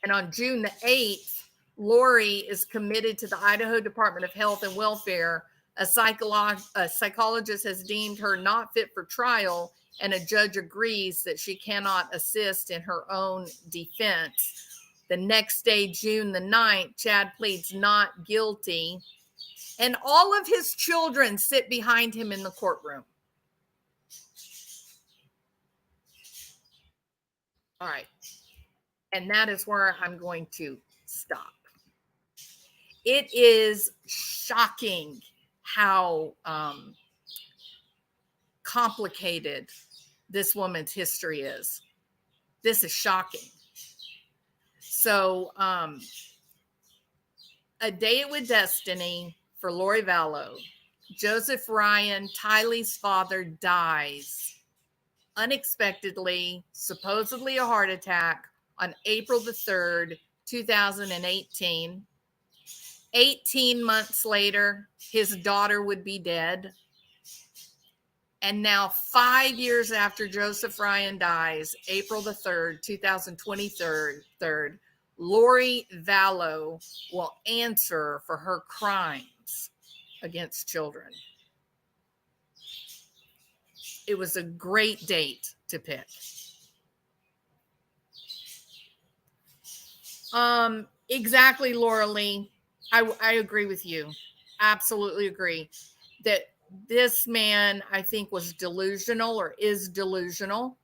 [SPEAKER 1] And on June the 8th, Lori is committed to the Idaho Department of Health and Welfare. A psychologist has deemed her not fit for trial, and a judge agrees that she cannot assist in her own defense. The next day, June the 9th, Chad pleads not guilty, and all of his children sit behind him in the courtroom. All right. And that is where I'm going to stop. It is shocking how complicated this woman's history is. This is shocking. So, A Day with Destiny for Lori Vallow. Joseph Ryan, Tylee's father, dies unexpectedly, supposedly a heart attack, on April the 3rd, 2018. 18 months later, his daughter would be dead. And now 5 years after Joseph Ryan dies, April the 3rd, 2023, Lori Vallow will answer for her crimes against children. It was a great date to pick. Exactly, Laura Lee. I agree with you. Absolutely agree that this man, I think, was delusional or is delusional.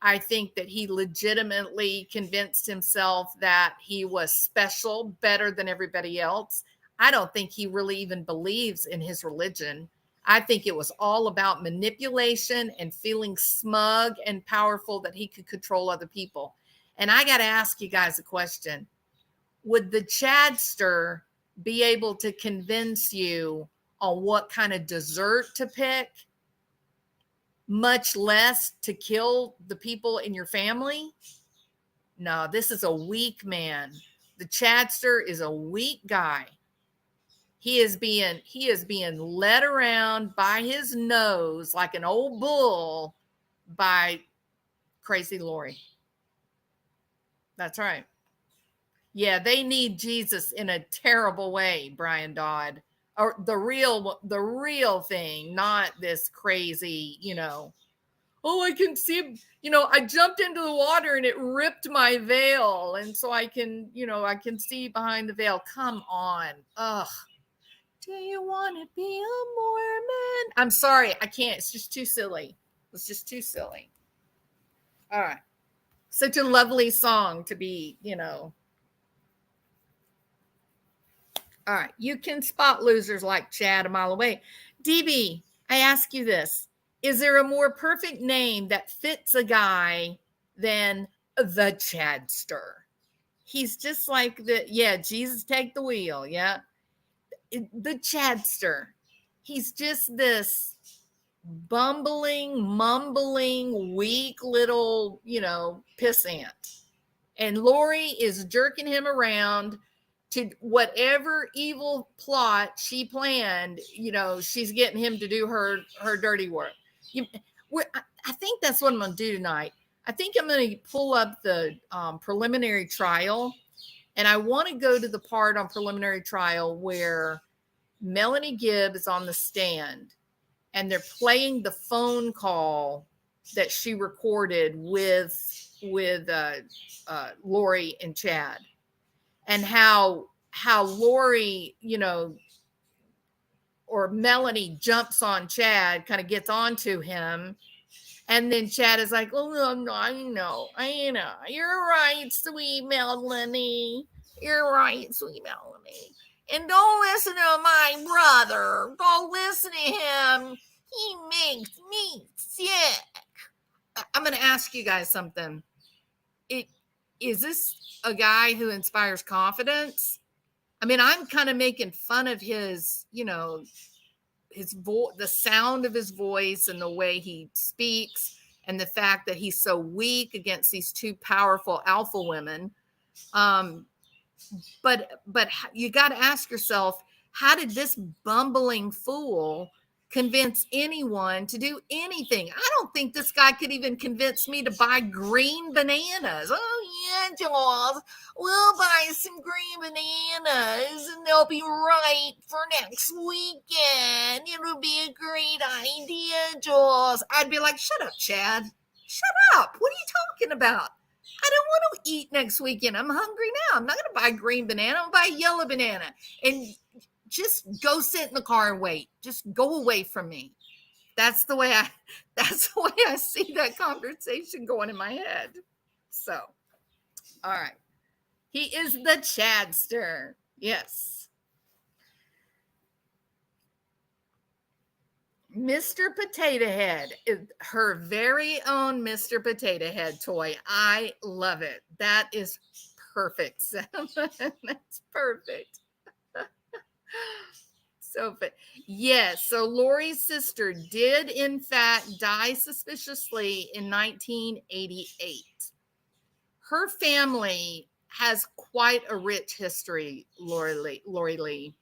[SPEAKER 1] I think that he legitimately convinced himself that he was special, better than everybody else. I don't think he really even believes in his religion. I think it was all about manipulation and feeling smug and powerful that he could control other people. And I got to ask you guys a question. Would the Chadster be able to convince you on what kind of dessert to pick, much less to kill the people in your family? No, this is a weak man. The Chadster is a weak guy. He is being led around by his nose like an old bull by crazy Lori. That's right. Yeah, they need Jesus in a terrible way, Brian Dodd. Or the real thing, not this crazy, oh, I can see, I jumped into the water and it ripped my veil. And so I can see behind the veil. Come on. Ugh. Do you want to be a Mormon? I'm sorry, I can't. It's just too silly. It's just too silly. All right. Such a lovely song to be, All right. You can spot losers like Chad a mile away. DB, I ask you this. Is there a more perfect name that fits a guy than the Chadster? He's just like Jesus take the wheel. Yeah. The Chadster. He's just this bumbling, mumbling, weak little, pissant. And Lori is jerking him around to whatever evil plot she planned. She's getting him to do her dirty work. I think that's what I'm going to do tonight. I think I'm going to pull up the preliminary trial, and I want to go to the part on preliminary trial where Melanie Gibb is on the stand, and they're playing the phone call that she recorded with Lori and Chad, and how Lori, or Melanie jumps on Chad, kind of gets onto him. And then Chad is like, oh, no, I know. You're right, sweet Melanie. You're right, sweet Melanie. And don't listen to my brother. Don't listen to him. He makes me sick. I'm going to ask you guys something. Is this a guy who inspires confidence? I mean, I'm kind of making fun of his, his voice, the sound of his voice and the way he speaks, and the fact that he's so weak against these two powerful alpha women. But you got to ask yourself, how did this bumbling fool convince anyone to do anything? I don't think this guy could even convince me to buy green bananas. Oh yeah, Jules, we'll buy some green bananas and they'll be right for next weekend. It'll be a great idea, Jules. I'd be like, shut up, Chad. Shut up. What are you talking about? I don't want to eat next weekend. I'm hungry now. I'm not going to buy a green banana. I'm going to buy a yellow banana. And just go sit in the car and wait. Just go away from me. That's the way I see that conversation going in my head. So, all right. He is the Chadster. Yes. Mr. Potato Head, her very own Mr. Potato Head toy. I love it. That is perfect. That's perfect. So, yes. So Lori's sister did in fact die suspiciously in 1988. Her family has quite a rich history, Lori Lee.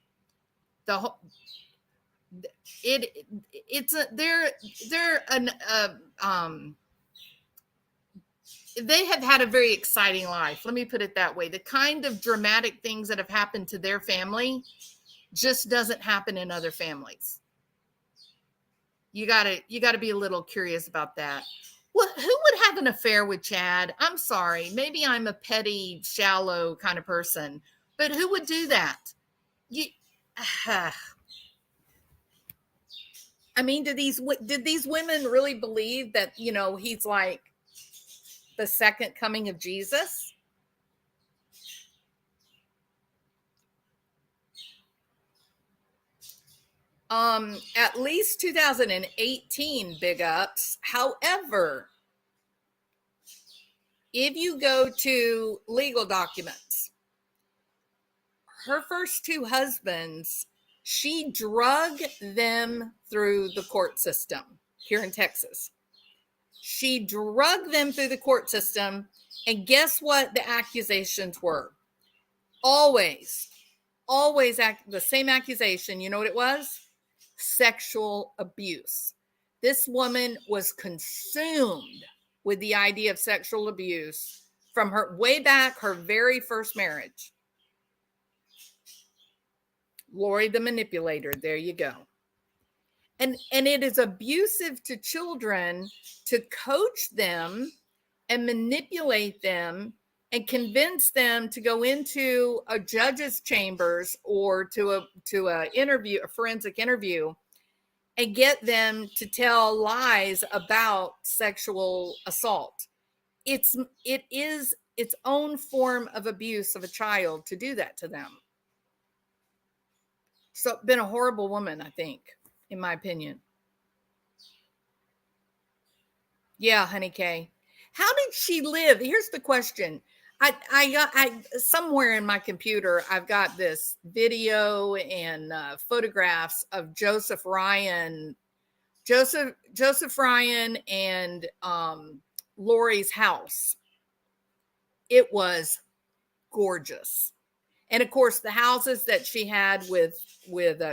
[SPEAKER 1] They have had a very exciting life. Let me put it that way. The kind of dramatic things that have happened to their family just doesn't happen in other families. You gotta be a little curious about that. Well, who would have an affair with Chad? I'm sorry. Maybe I'm a petty, shallow kind of person, but who would do that? I mean, did these women really believe that, he's like the second coming of Jesus? At least 2018 big ups. However, if you go to legal documents, her first two husbands, she drug them through the court system here in Texas. She drug them through the court system, and guess what the accusations were? Always the same accusation. You know what it was? Sexual abuse. This woman was consumed with the idea of sexual abuse from her way back, her very first marriage. Lori the manipulator. There you go. And it is abusive to children to coach them and manipulate them and convince them to go into a judge's chambers or to a interview, a forensic interview, and get them to tell lies about sexual assault. It is its own form of abuse of a child to do that to them. So, been a horrible woman, I think, in my opinion. Yeah, honey Kay. How did she live? Here's the question. I somewhere in my computer, I've got this video and photographs of Joseph Ryan and Lori's house. It was gorgeous. And of course, the houses that she had with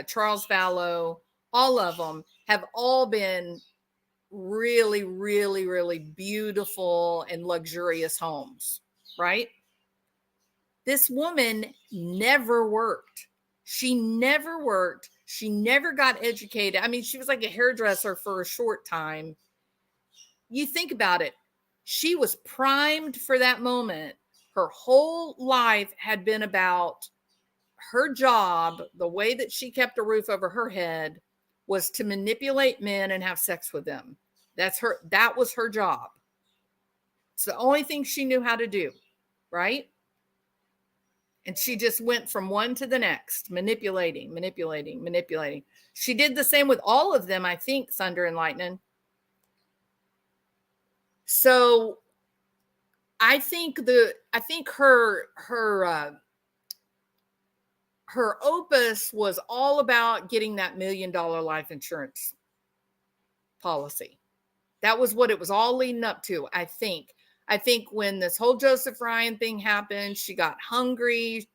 [SPEAKER 1] Charles Vallow, all of them have all been really, really, really beautiful and luxurious homes, right? This woman never worked. She never worked. She never got educated. I mean, she was like a hairdresser for a short time. You think about it. She was primed for that moment. Her whole life had been about her job. The way that she kept a roof over her head was to manipulate men and have sex with them. That was her job. It's the only thing she knew how to do, right? And she just went from one to the next, manipulating. She did the same with all of them, I think, Thunder and Lightning. So I think her opus was all about getting that $1 million life insurance policy. That was what it was all leading up to, I think. I think when this whole Joseph Ryan thing happened, she got hungry.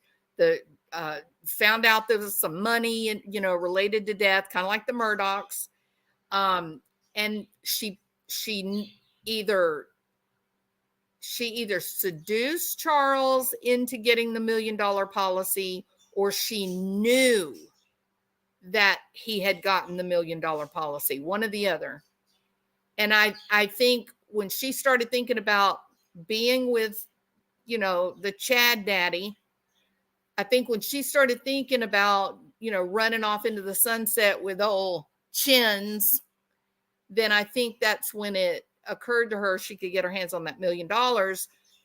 [SPEAKER 1] Found out there was some money, and related to death, kind of like the Murdochs. And she either seduced Charles into getting the $1 million policy, or she knew that he had gotten the $1 million policy, one or the other. And I think when she started thinking about being with, the Chad daddy, I think when she started thinking about, running off into the sunset with old Chins, then I think that's when it occurred to her she could get her hands on that $1 million,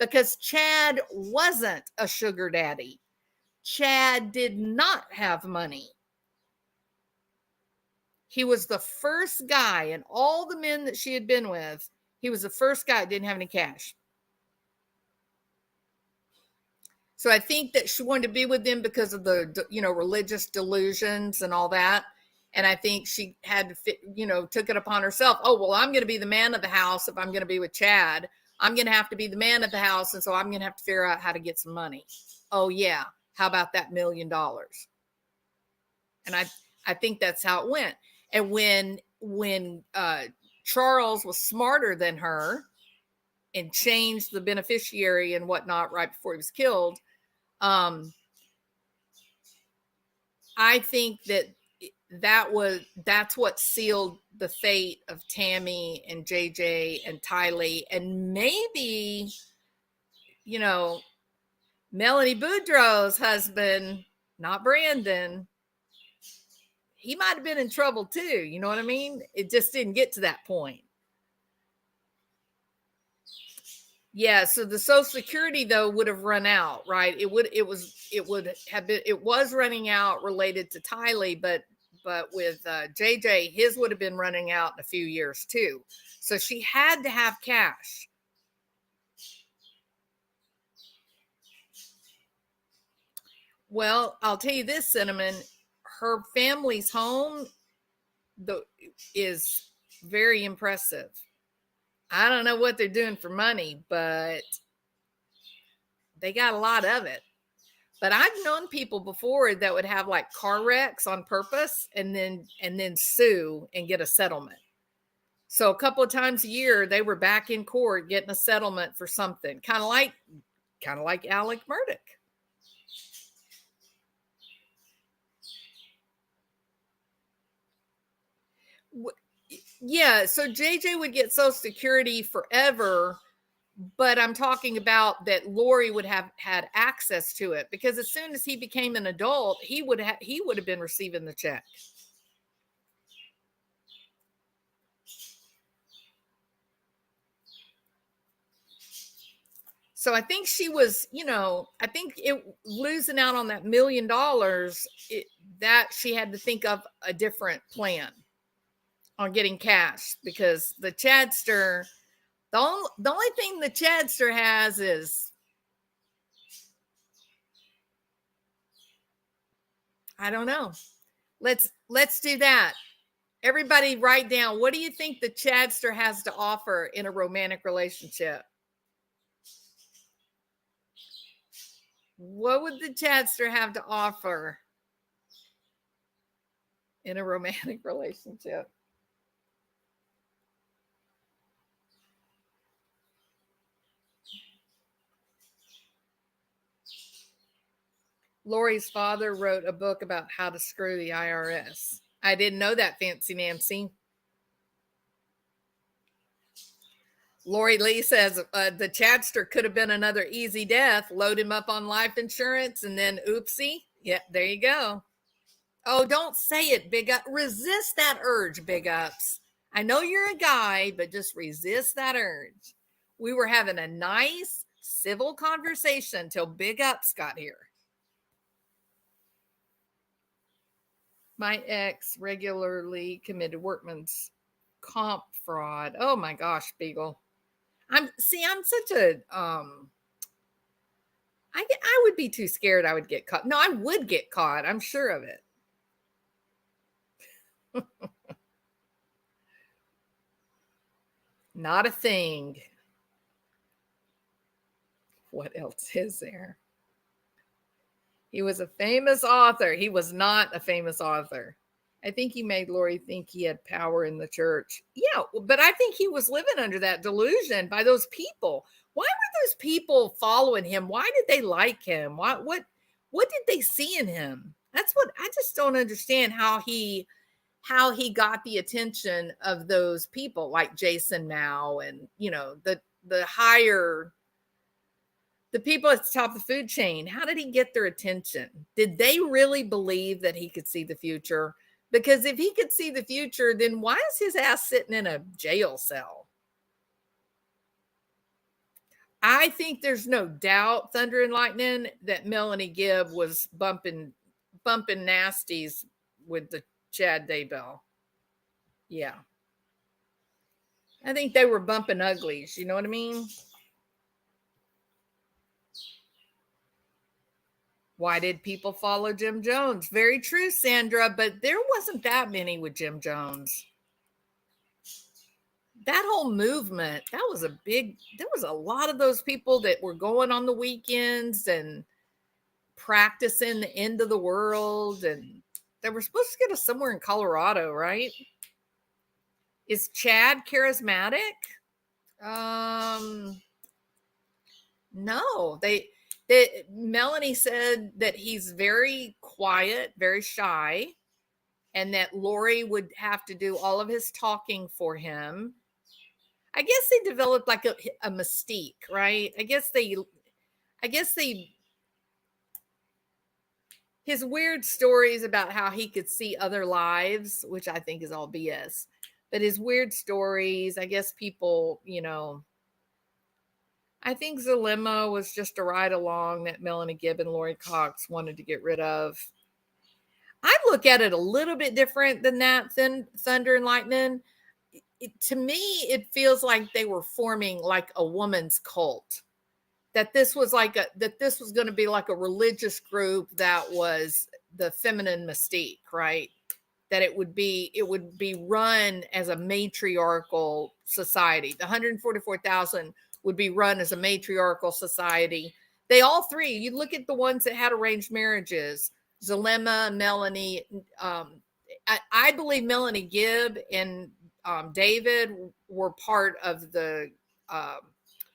[SPEAKER 1] because Chad wasn't a sugar daddy. Chad did not have money. He was the first guy in all the men that she had been with. He was the first guy that didn't have any cash. So I think that she wanted to be with them because of the, religious delusions and all that. And I think she had to fit, took it upon herself. Oh, well, I'm going to be the man of the house. If I'm going to be with Chad, I'm going to have to be the man of the house. And so I'm going to have to figure out how to get some money. Oh yeah. How about that $1 million? And I think that's how it went. And when Charles was smarter than her and changed the beneficiary and whatnot right before he was killed, I think that's what sealed the fate of Tammy and JJ and Tylee, and maybe, Melanie Boudreaux's husband, not Brandon. He might have been in trouble too. You know what I mean? It just didn't get to that point. Yeah. So the Social Security though would have run out, right? It was running out related to Tylee, but with JJ, his would have been running out in a few years too. So she had to have cash. Well, I'll tell you this, Cinnamon, her family's home is very impressive. I don't know what they're doing for money, but they got a lot of it. But I've known people before that would have like car wrecks on purpose and then sue and get a settlement. So a couple of times a year they were back in court getting a settlement for something, kind of like Alec Murdoch. Yeah, so JJ would get Social Security forever, but I'm talking about that Lori would have had access to it, because as soon as he became an adult, he would have been receiving the check. So I think she was, I think losing out on that $1 million, that she had to think of a different plan on getting cash, because the Chadster, the only thing the Chadster has is, I don't know. Let's do that. Everybody write down, what do you think the Chadster has to offer in a romantic relationship? What would the Chadster have to offer in a romantic relationship? Lori's father wrote a book about how to screw the IRS. I didn't know that, Fancy Nancy. Lori Lee says the Chadster could have been another easy death. Load him up on life insurance and then oopsie. Yeah, there you go. Oh, don't say it, Big Up. Resist that urge, Big Ups. I know you're a guy, but just resist that urge. We were having a nice, civil conversation till Big Ups got here. My ex regularly committed workman's comp fraud. Oh my gosh, Beagle. I'm such a I would be too scared I would get caught. No, I would get caught. I'm sure of it. Not a thing. What else is there? He was a famous author. He was not a famous author. I think he made Lori think he had power in the church. Yeah, but I think he was living under that delusion by those people. Why were those people following him? Why did they like him? What did they see in him? That's what I just don't understand how he got the attention of those people like Jason Mao and the higher the people at the top of the food chain. How did he get their attention? Did they really believe that he could see the future? Because if he could see the future, then why is his ass sitting in a jail cell? I think there's no doubt, Thunder and Lightning, that Melanie Gibb was bumping nasties with the Chad Daybell. Yeah. I think they were bumping uglies. You know what I mean? Why did people follow Jim Jones? Very true, Sandra, but there wasn't that many with Jim Jones. That whole movement, there was a lot of those people that were going on the weekends and practicing the end of the world, and they were supposed to get us somewhere in Colorado, right? Is Chad charismatic? No, Melanie said that he's very quiet, very shy, and that Lori would have to do all of his talking for him. I guess they developed like a mystique, right? I guess they his weird stories about how he could see other lives, which I think is all BS. But his weird stories, I guess people, I think Zulema was just a ride along that Melanie Gibb and Lori Cox wanted to get rid of. I look at it a little bit different than that, Thunder and Lightning. To me, it feels like they were forming like a woman's cult. That this was going to be like a religious group that was the feminine mystique, right? That it would be run as a matriarchal society. The 144,000 would be run as a matriarchal society. They all three, you look at the ones that had arranged marriages, Zulema, Melanie, I believe Melanie Gibb and David were part of the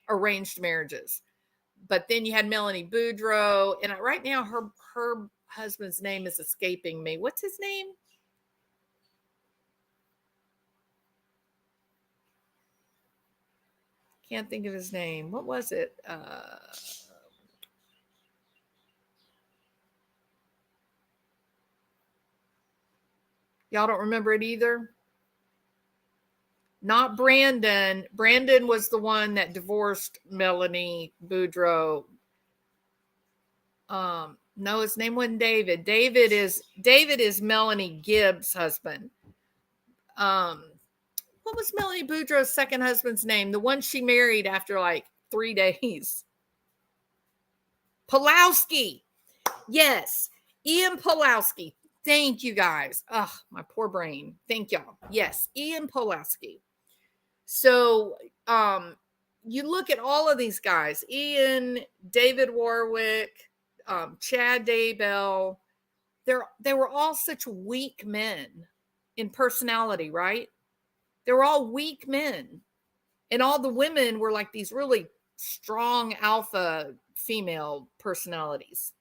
[SPEAKER 1] arranged marriages. But then you had Melanie Boudreau, and right now her husband's name is escaping me. What's his name? Can't think of his name. What was it? Y'all don't remember it either? Not Brandon. Brandon was the one that divorced Melanie Boudreau. No, his name wasn't David. David is Melanie Gibb's husband. What was Melanie Boudreau's second husband's name? The one she married after like 3 days. Pulowski. Yes. Ian Pulowski. Thank you guys. Ugh, my poor brain. Thank y'all. Yes, Ian Pulowski. So you look at all of these guys, Ian, David Warwick, Chad Daybell, they were all such weak men in personality, right? They were all weak men. And all the women were like these really strong alpha female personalities.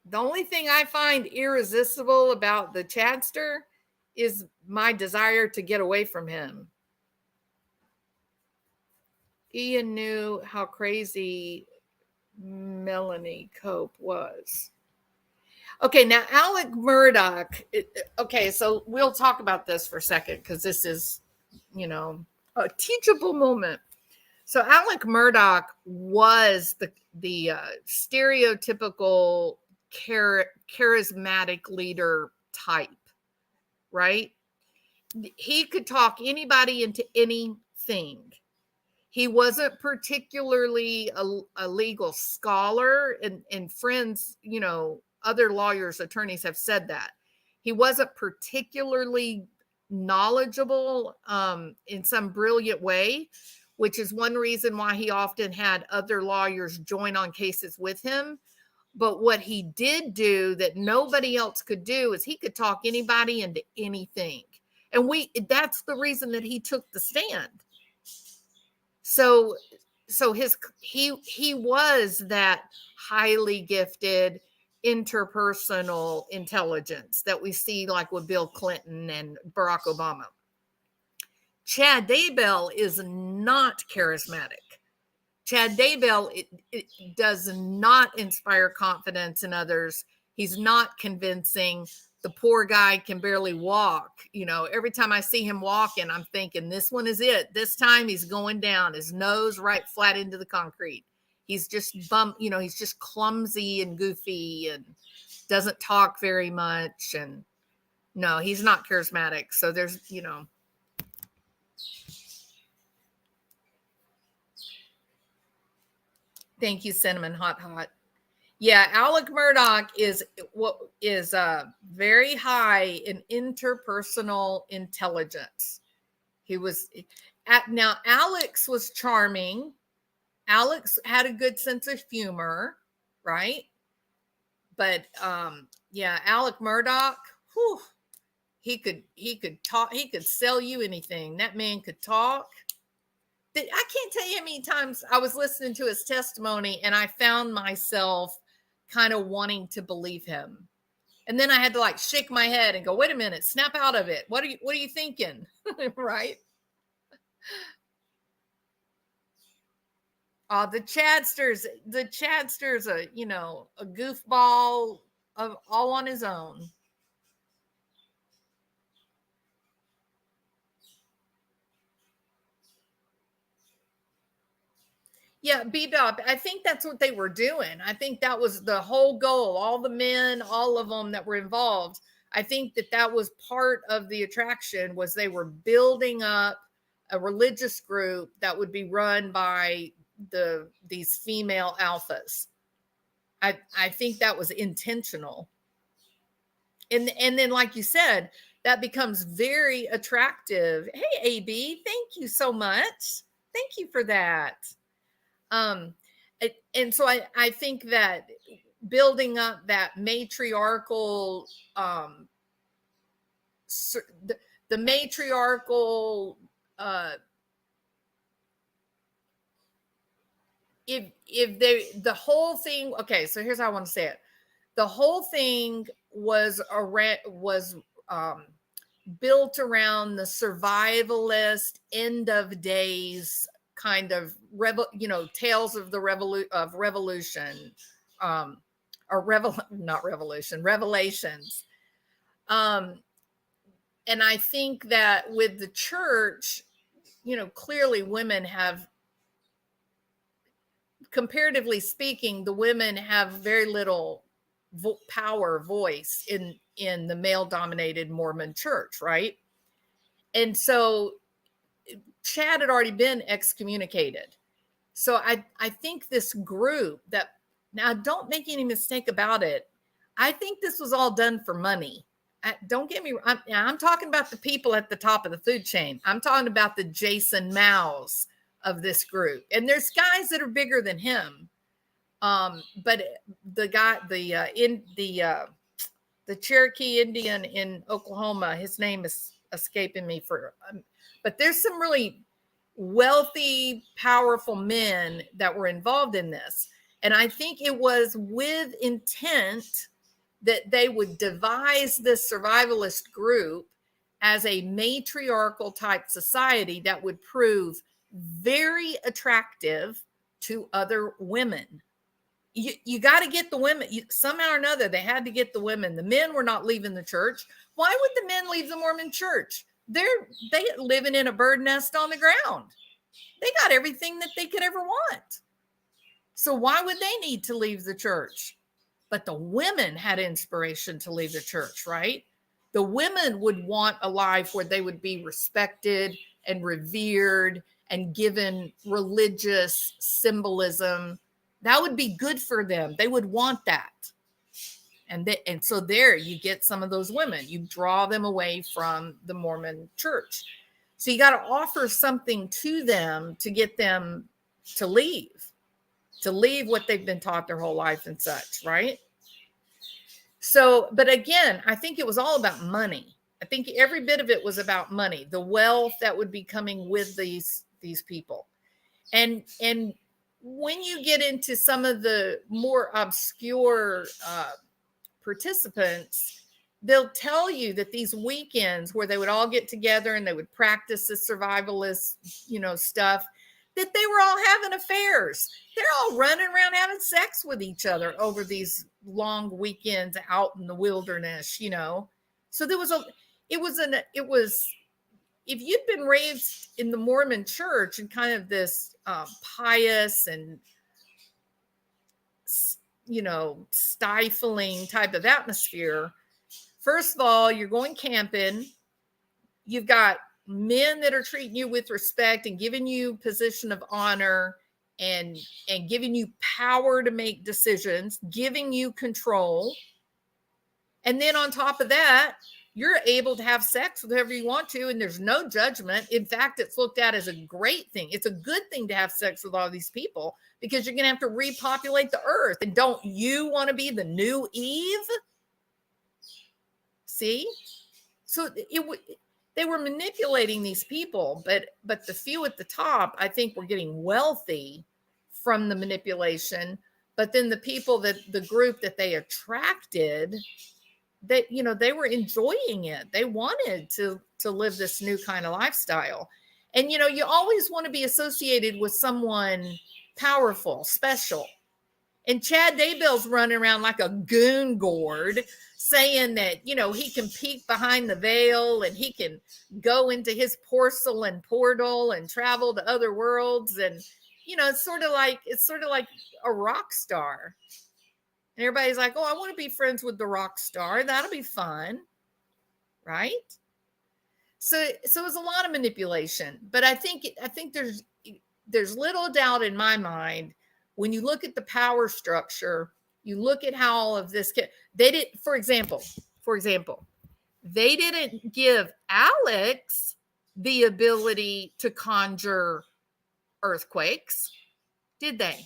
[SPEAKER 1] The only thing I find irresistible about the Chadster is my desire to get away from him. Ian knew how crazy Melanie Cope was. Okay, now Alec Murdoch. Okay, so we'll talk about this for a second because this is, a teachable moment. So Alec Murdaugh was the stereotypical charismatic leader type, right? He could talk anybody into anything. He wasn't particularly a legal scholar, and friends, other lawyers, attorneys have said that. He wasn't particularly knowledgeable in some brilliant way, which is one reason why he often had other lawyers join on cases with him. But what he did do that nobody else could do is he could talk anybody into anything. And that's the reason that he took the stand. So he was that highly gifted interpersonal intelligence that we see like with Bill Clinton and Barack Obama. Chad Daybell is not charismatic. Chad Daybell it does not inspire confidence in others. He's not convincing. The poor guy can barely walk. Every time I see him walking, I'm thinking this one is it. This time he's going down, his nose right flat into the concrete. He's just he's just clumsy and goofy and doesn't talk very much. And no, he's not charismatic. So there's, Thank you, Cinnamon Hot. Yeah, Alec Murdaugh is very high in interpersonal intelligence. He was now Alex was charming. Alex had a good sense of humor, right? But Alec Murdaugh, whew, he could talk, he could sell you anything. That man could talk. I can't tell you how many times I was listening to his testimony and I found myself kind of wanting to believe him. And then I had to like shake my head and go, wait a minute, snap out of it. What are you thinking? Right? The Chadster's a goofball of all on his own. Yeah, Bebop. I think that's what they were doing. I think that was the whole goal. All the men, all of them that were involved. I think that was part of the attraction was they were building up a religious group that would be run by these female alphas. I think that was intentional. And then, like you said, that becomes very attractive. Hey, AB, thank you so much. Thank you for that. And so I think that building up that matriarchal, the matriarchal, the whole thing. Okay, so here's how I want to say it. The whole thing was built around the survivalist end of days kind of tales of the revolution, revelations. And I think that with the church, clearly women have, comparatively speaking, the women have very little voice in the male dominated Mormon church, right? And so Chad had already been excommunicated. So I think this group that, now don't make any mistake about it, I think this was all done for money. Don't get me wrong. I'm talking about the people at the top of the food chain. I'm talking about the Jason Maus of this group. And there's guys that are bigger than him. But the guy, the Cherokee Indian in Oklahoma, his name is escaping me but there's some really wealthy, powerful men that were involved in this. And I think it was with intent that they would devise this survivalist group as a matriarchal type society that would prove very attractive to other women. You got to get the women somehow or another. They had to get the women. The men were not leaving the church. Why would the men leave the Mormon church? They living in a bird nest on the ground. They got everything that they could ever want. So why would they need to leave the church? But the women had inspiration to leave the church, right? The women would want a life where they would be respected and revered and given religious symbolism. That would be good for them. They would want that. And so there you get some of those women. You draw them away from the Mormon church. So you got to offer something to them to get them to leave what they've been taught their whole life and such, right? So, but again, I think it was all about money. I think every bit of it was about money, the wealth that would be coming with these people. And when you get into some of the more obscure participants, they'll tell you that these weekends where they would all get together and they would practice the survivalist, stuff, that they were all having affairs. They're all running around having sex with each other over these long weekends out in the wilderness, So there was if you'd been raised in the Mormon church and kind of this pious and, stifling type of atmosphere, first of all, you're going camping. You've got men that are treating you with respect and giving you position of honor and giving you power to make decisions, giving you control. And then on top of that, you're able to have sex with whoever you want to, and there's no judgment. In fact, it's looked at as a great thing. It's a good thing to have sex with all these people because you're going to have to repopulate the earth. And don't you want to be the new Eve? See? So they were manipulating these people, but the few at the top, I think, were getting wealthy from the manipulation. But then the people the group that they attracted, they were enjoying it. They wanted to live this new kind of lifestyle. And, you always want to be associated with someone powerful, special. And Chad Daybell's running around like a goon gourd saying that, he can peek behind the veil and he can go into his porcelain portal and travel to other worlds. And, it's sort of like a rock star. And everybody's like, oh, I want to be friends with the rock star. That'll be fun. Right? So it was a lot of manipulation. But I think there's little doubt in my mind when you look at the power structure, you look at how all of this, they did, for example, they didn't give Alex the ability to conjure earthquakes, did they?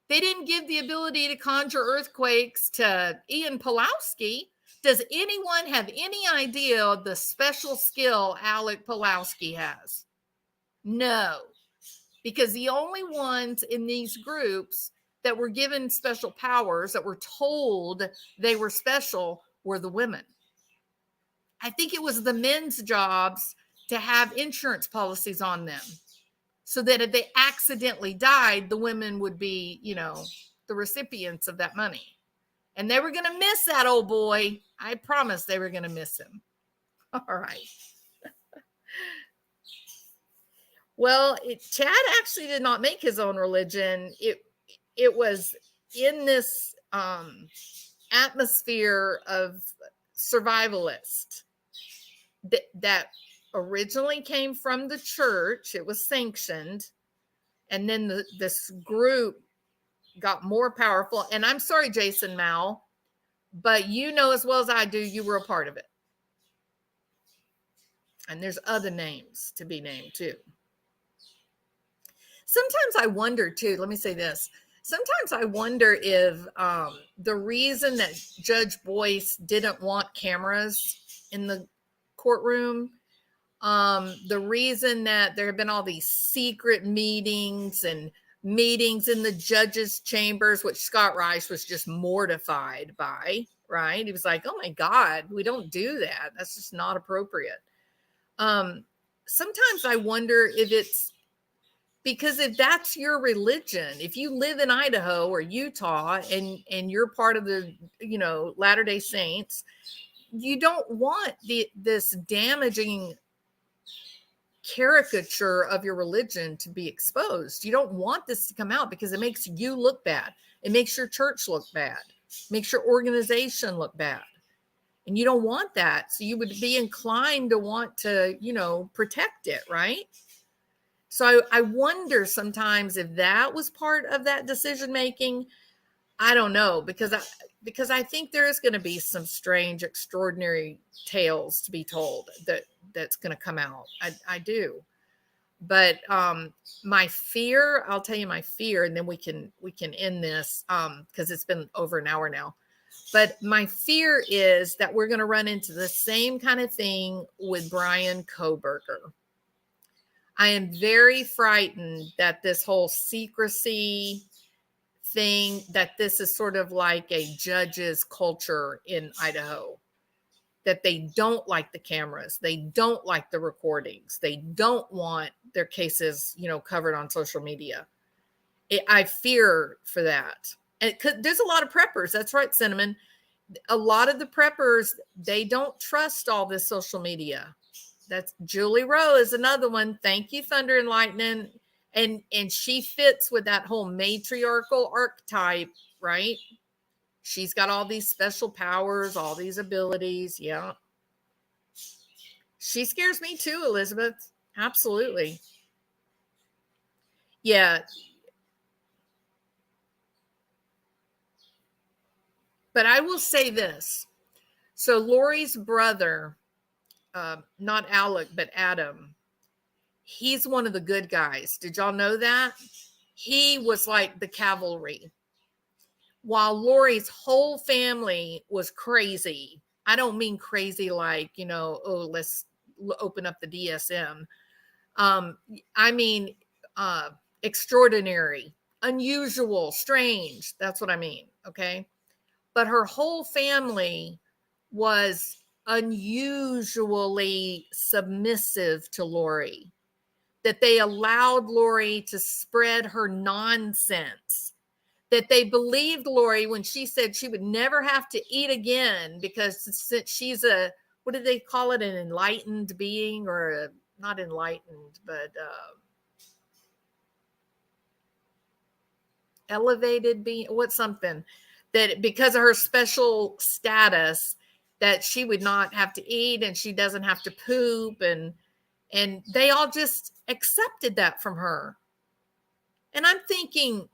[SPEAKER 1] They didn't give the ability to conjure earthquakes to Ian Pulowski. Does anyone have any idea the special skill Alec Pulowski has? No, because the only ones in these groups that were given special powers, that were told they were special, were the women. I think it was the men's jobs to have insurance policies on them so that if they accidentally died, the women would be, the recipients of that money. And they were going to miss that old boy. I promise they were going to miss him. All right. Well, Chad actually did not make his own religion. It was in this atmosphere of survivalist that originally came from the church. It was sanctioned. And then this group got more powerful. And I'm sorry, Jason Mal, but as well as I do, you were a part of it. And there's other names to be named too. Sometimes I wonder too, let me say this. Sometimes I wonder if the reason that Judge Boyce didn't want cameras in the courtroom, the reason that there have been all these secret meetings in the judge's chambers, which Scott Rice was just mortified by, right? He was like, oh my God, we don't do that. That's just not appropriate. Sometimes I wonder if it's because if that's your religion, if you live in Idaho or Utah and you're part of the, Latter-day Saints, you don't want this damaging caricature of your religion to be exposed. You don't want this to come out because it makes you look bad. It makes your church look bad. It makes your organization look bad. And you don't want that. So you would be inclined to want to, protect it, right? So I wonder sometimes if that was part of that decision making. I don't know, because I think there is going to be some strange, extraordinary tales to be told that's going to come out. I do. But my fear, I'll tell you my fear, and then we can end this because it's been over an hour now. But my fear is that we're going to run into the same kind of thing with Brian Kohberger. I am very frightened that this whole secrecy thing, that this is sort of like a judge's culture in Idaho, that they don't like the cameras. They don't like the recordings. They don't want their cases, covered on social media. I fear for that. And there's a lot of preppers. That's right, Cinnamon. A lot of the preppers, they don't trust all this social media. That's Julie Rowe is another one. Thank you, Thunder and Lightning. And she fits with that whole matriarchal archetype, right? She's got all these special powers, all these abilities. Yeah. She scares me too, Elizabeth. Absolutely. Yeah. But I will say this. So Lori's brother, not Alec, but Adam, he's one of the good guys. Did y'all know that? He was like the cavalry. While Lori's whole family was crazy. I don't mean crazy like, let's open up the DSM. I mean, extraordinary, unusual, strange. That's what I mean. Okay. But her whole family was unusually submissive to Lori, that they allowed Lori to spread her nonsense, that they believed Lori when she said she would never have to eat again because since she's what did they call it? An enlightened being, or not enlightened, but elevated being, what's something, that because of her special status that she would not have to eat and she doesn't have to poop, and they all just accepted that from her. And I'm thinking,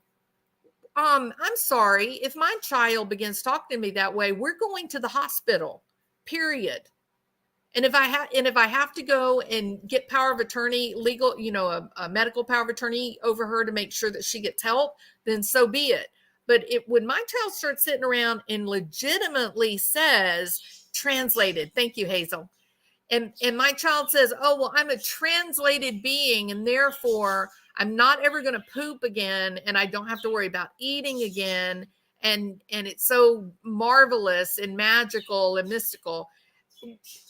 [SPEAKER 1] I'm sorry, if my child begins talking to me that way, we're going to the hospital, period. And if I have to go and get power of attorney, legal, a medical power of attorney over her to make sure that she gets help, then so be it. But when my child starts sitting around and legitimately says, translated, thank you, Hazel, and my child says, oh, well, I'm a translated being, and therefore I'm not ever going to poop again, and I don't have to worry about eating again, and it's so marvelous and magical and mystical,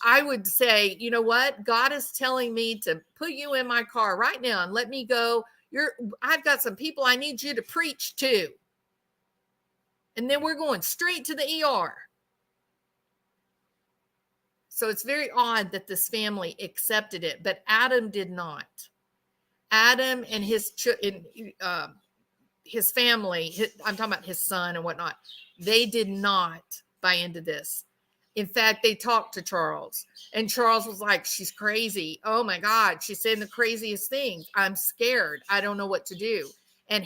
[SPEAKER 1] I would say, you know what? God is telling me to put you in my car right now and let me go. I've got some people I need you to preach to. And then we're going straight to the ER. So it's very odd that this family accepted it, but Adam did not. Adam and his family, I'm talking about his son and whatnot, they did not buy into this. In fact, they talked to Charles, and Charles was like, she's crazy. Oh my God, she's saying the craziest things. I'm scared. I don't know what to do. And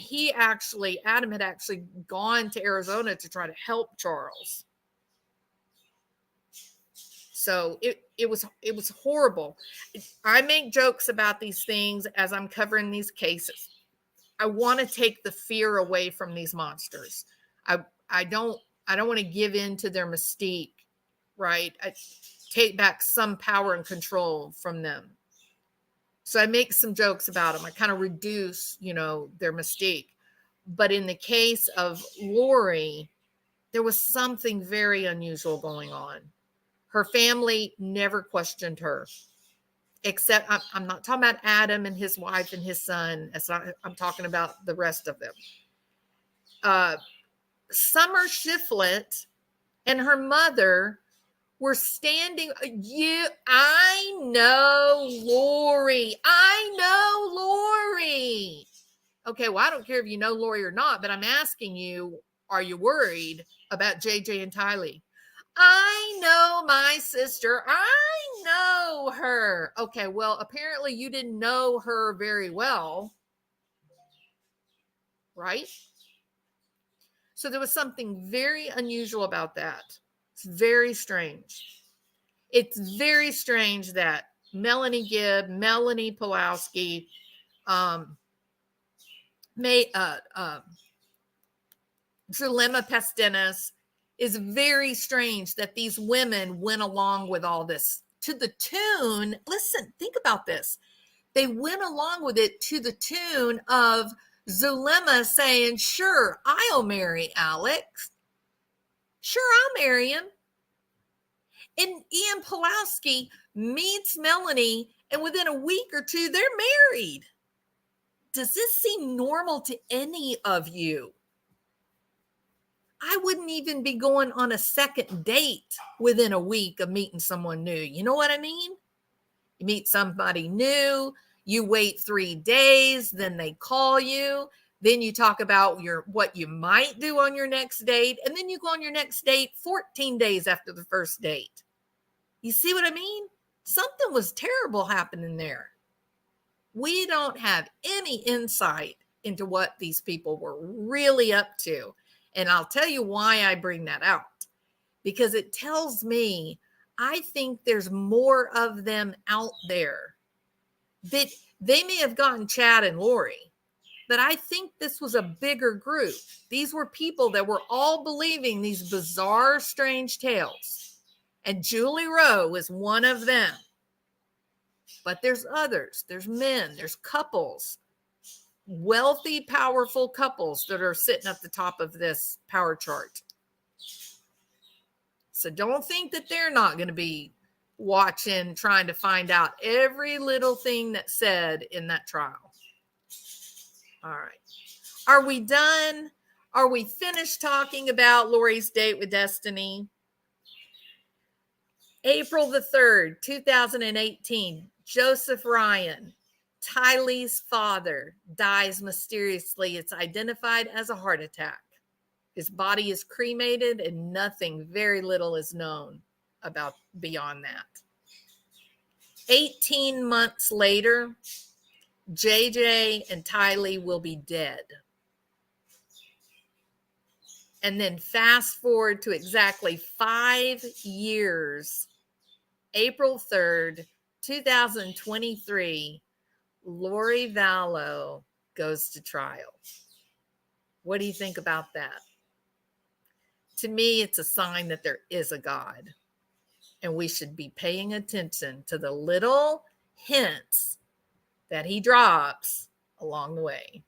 [SPEAKER 1] Adam had actually gone to Arizona to try to help Charles. So it was horrible. I make jokes about these things as I'm covering these cases. I want to take the fear away from these monsters. I don't want to give in to their mystique, right? I take back some power and control from them. So I make some jokes about them. I kind of reduce, their mystique. But in the case of Lori, there was something very unusual going on. Her family never questioned her, except I'm not talking about Adam and his wife and his son. I'm talking about the rest of them. Summer Shiflett and her mother were standing. I know, Lori. Lori. I know Lori. Okay, well, I don't care if you know Lori or not, but I'm asking you, are you worried about JJ and Tylee? I know my sister. I know her. Okay, well, apparently you didn't know her very well, right? So there was something very unusual about that. It's very strange. It's very strange that Melanie Gibb, Melanie Pulowski, Zulema Pastinas, is very strange that these women went along with all this to the tune. Listen, think about this. They went along with it to the tune of Zulema saying, sure, I'll marry Alex. Sure, I'll marry him. And Ian Pulowski meets Melanie, and within a week or two, they're married. Does this seem normal to any of you? I wouldn't even be going on a second date within a week of meeting someone new. You know what I mean? You meet somebody new, you wait 3 days, then they call you, then you talk about what you might do on your next date, and then you go on your next date 14 days after the first date. You see what I mean? Something was terrible happening there. We don't have any insight into what these people were really up to. And I'll tell you why I bring that out. Because it tells me I think there's more of them out there. That they may have gotten Chad and Lori, but I think this was a bigger group. These were people that were all believing these bizarre, strange tales. And Julie Rowe is one of them. But there's others. There's men. There's couples. Wealthy, powerful couples that are sitting at the top of this power chart. So don't think that they're not going to be watching, trying to find out every little thing that's said in that trial. All right. Are we done? Are we finished talking about Lori's date with Destiny? April the 3rd, 2018, Joseph Ryan, Tylee's father, dies mysteriously. It's identified as a heart attack. His body is cremated and nothing, very little is known about beyond that. 18 months later, JJ and Tylee will be dead. And then fast forward to exactly 5 years, April 3rd, 2023, Lori Vallow goes to trial. What do you think about that? To me, it's a sign that there is a God, and we should be paying attention to the little hints that he drops along the way.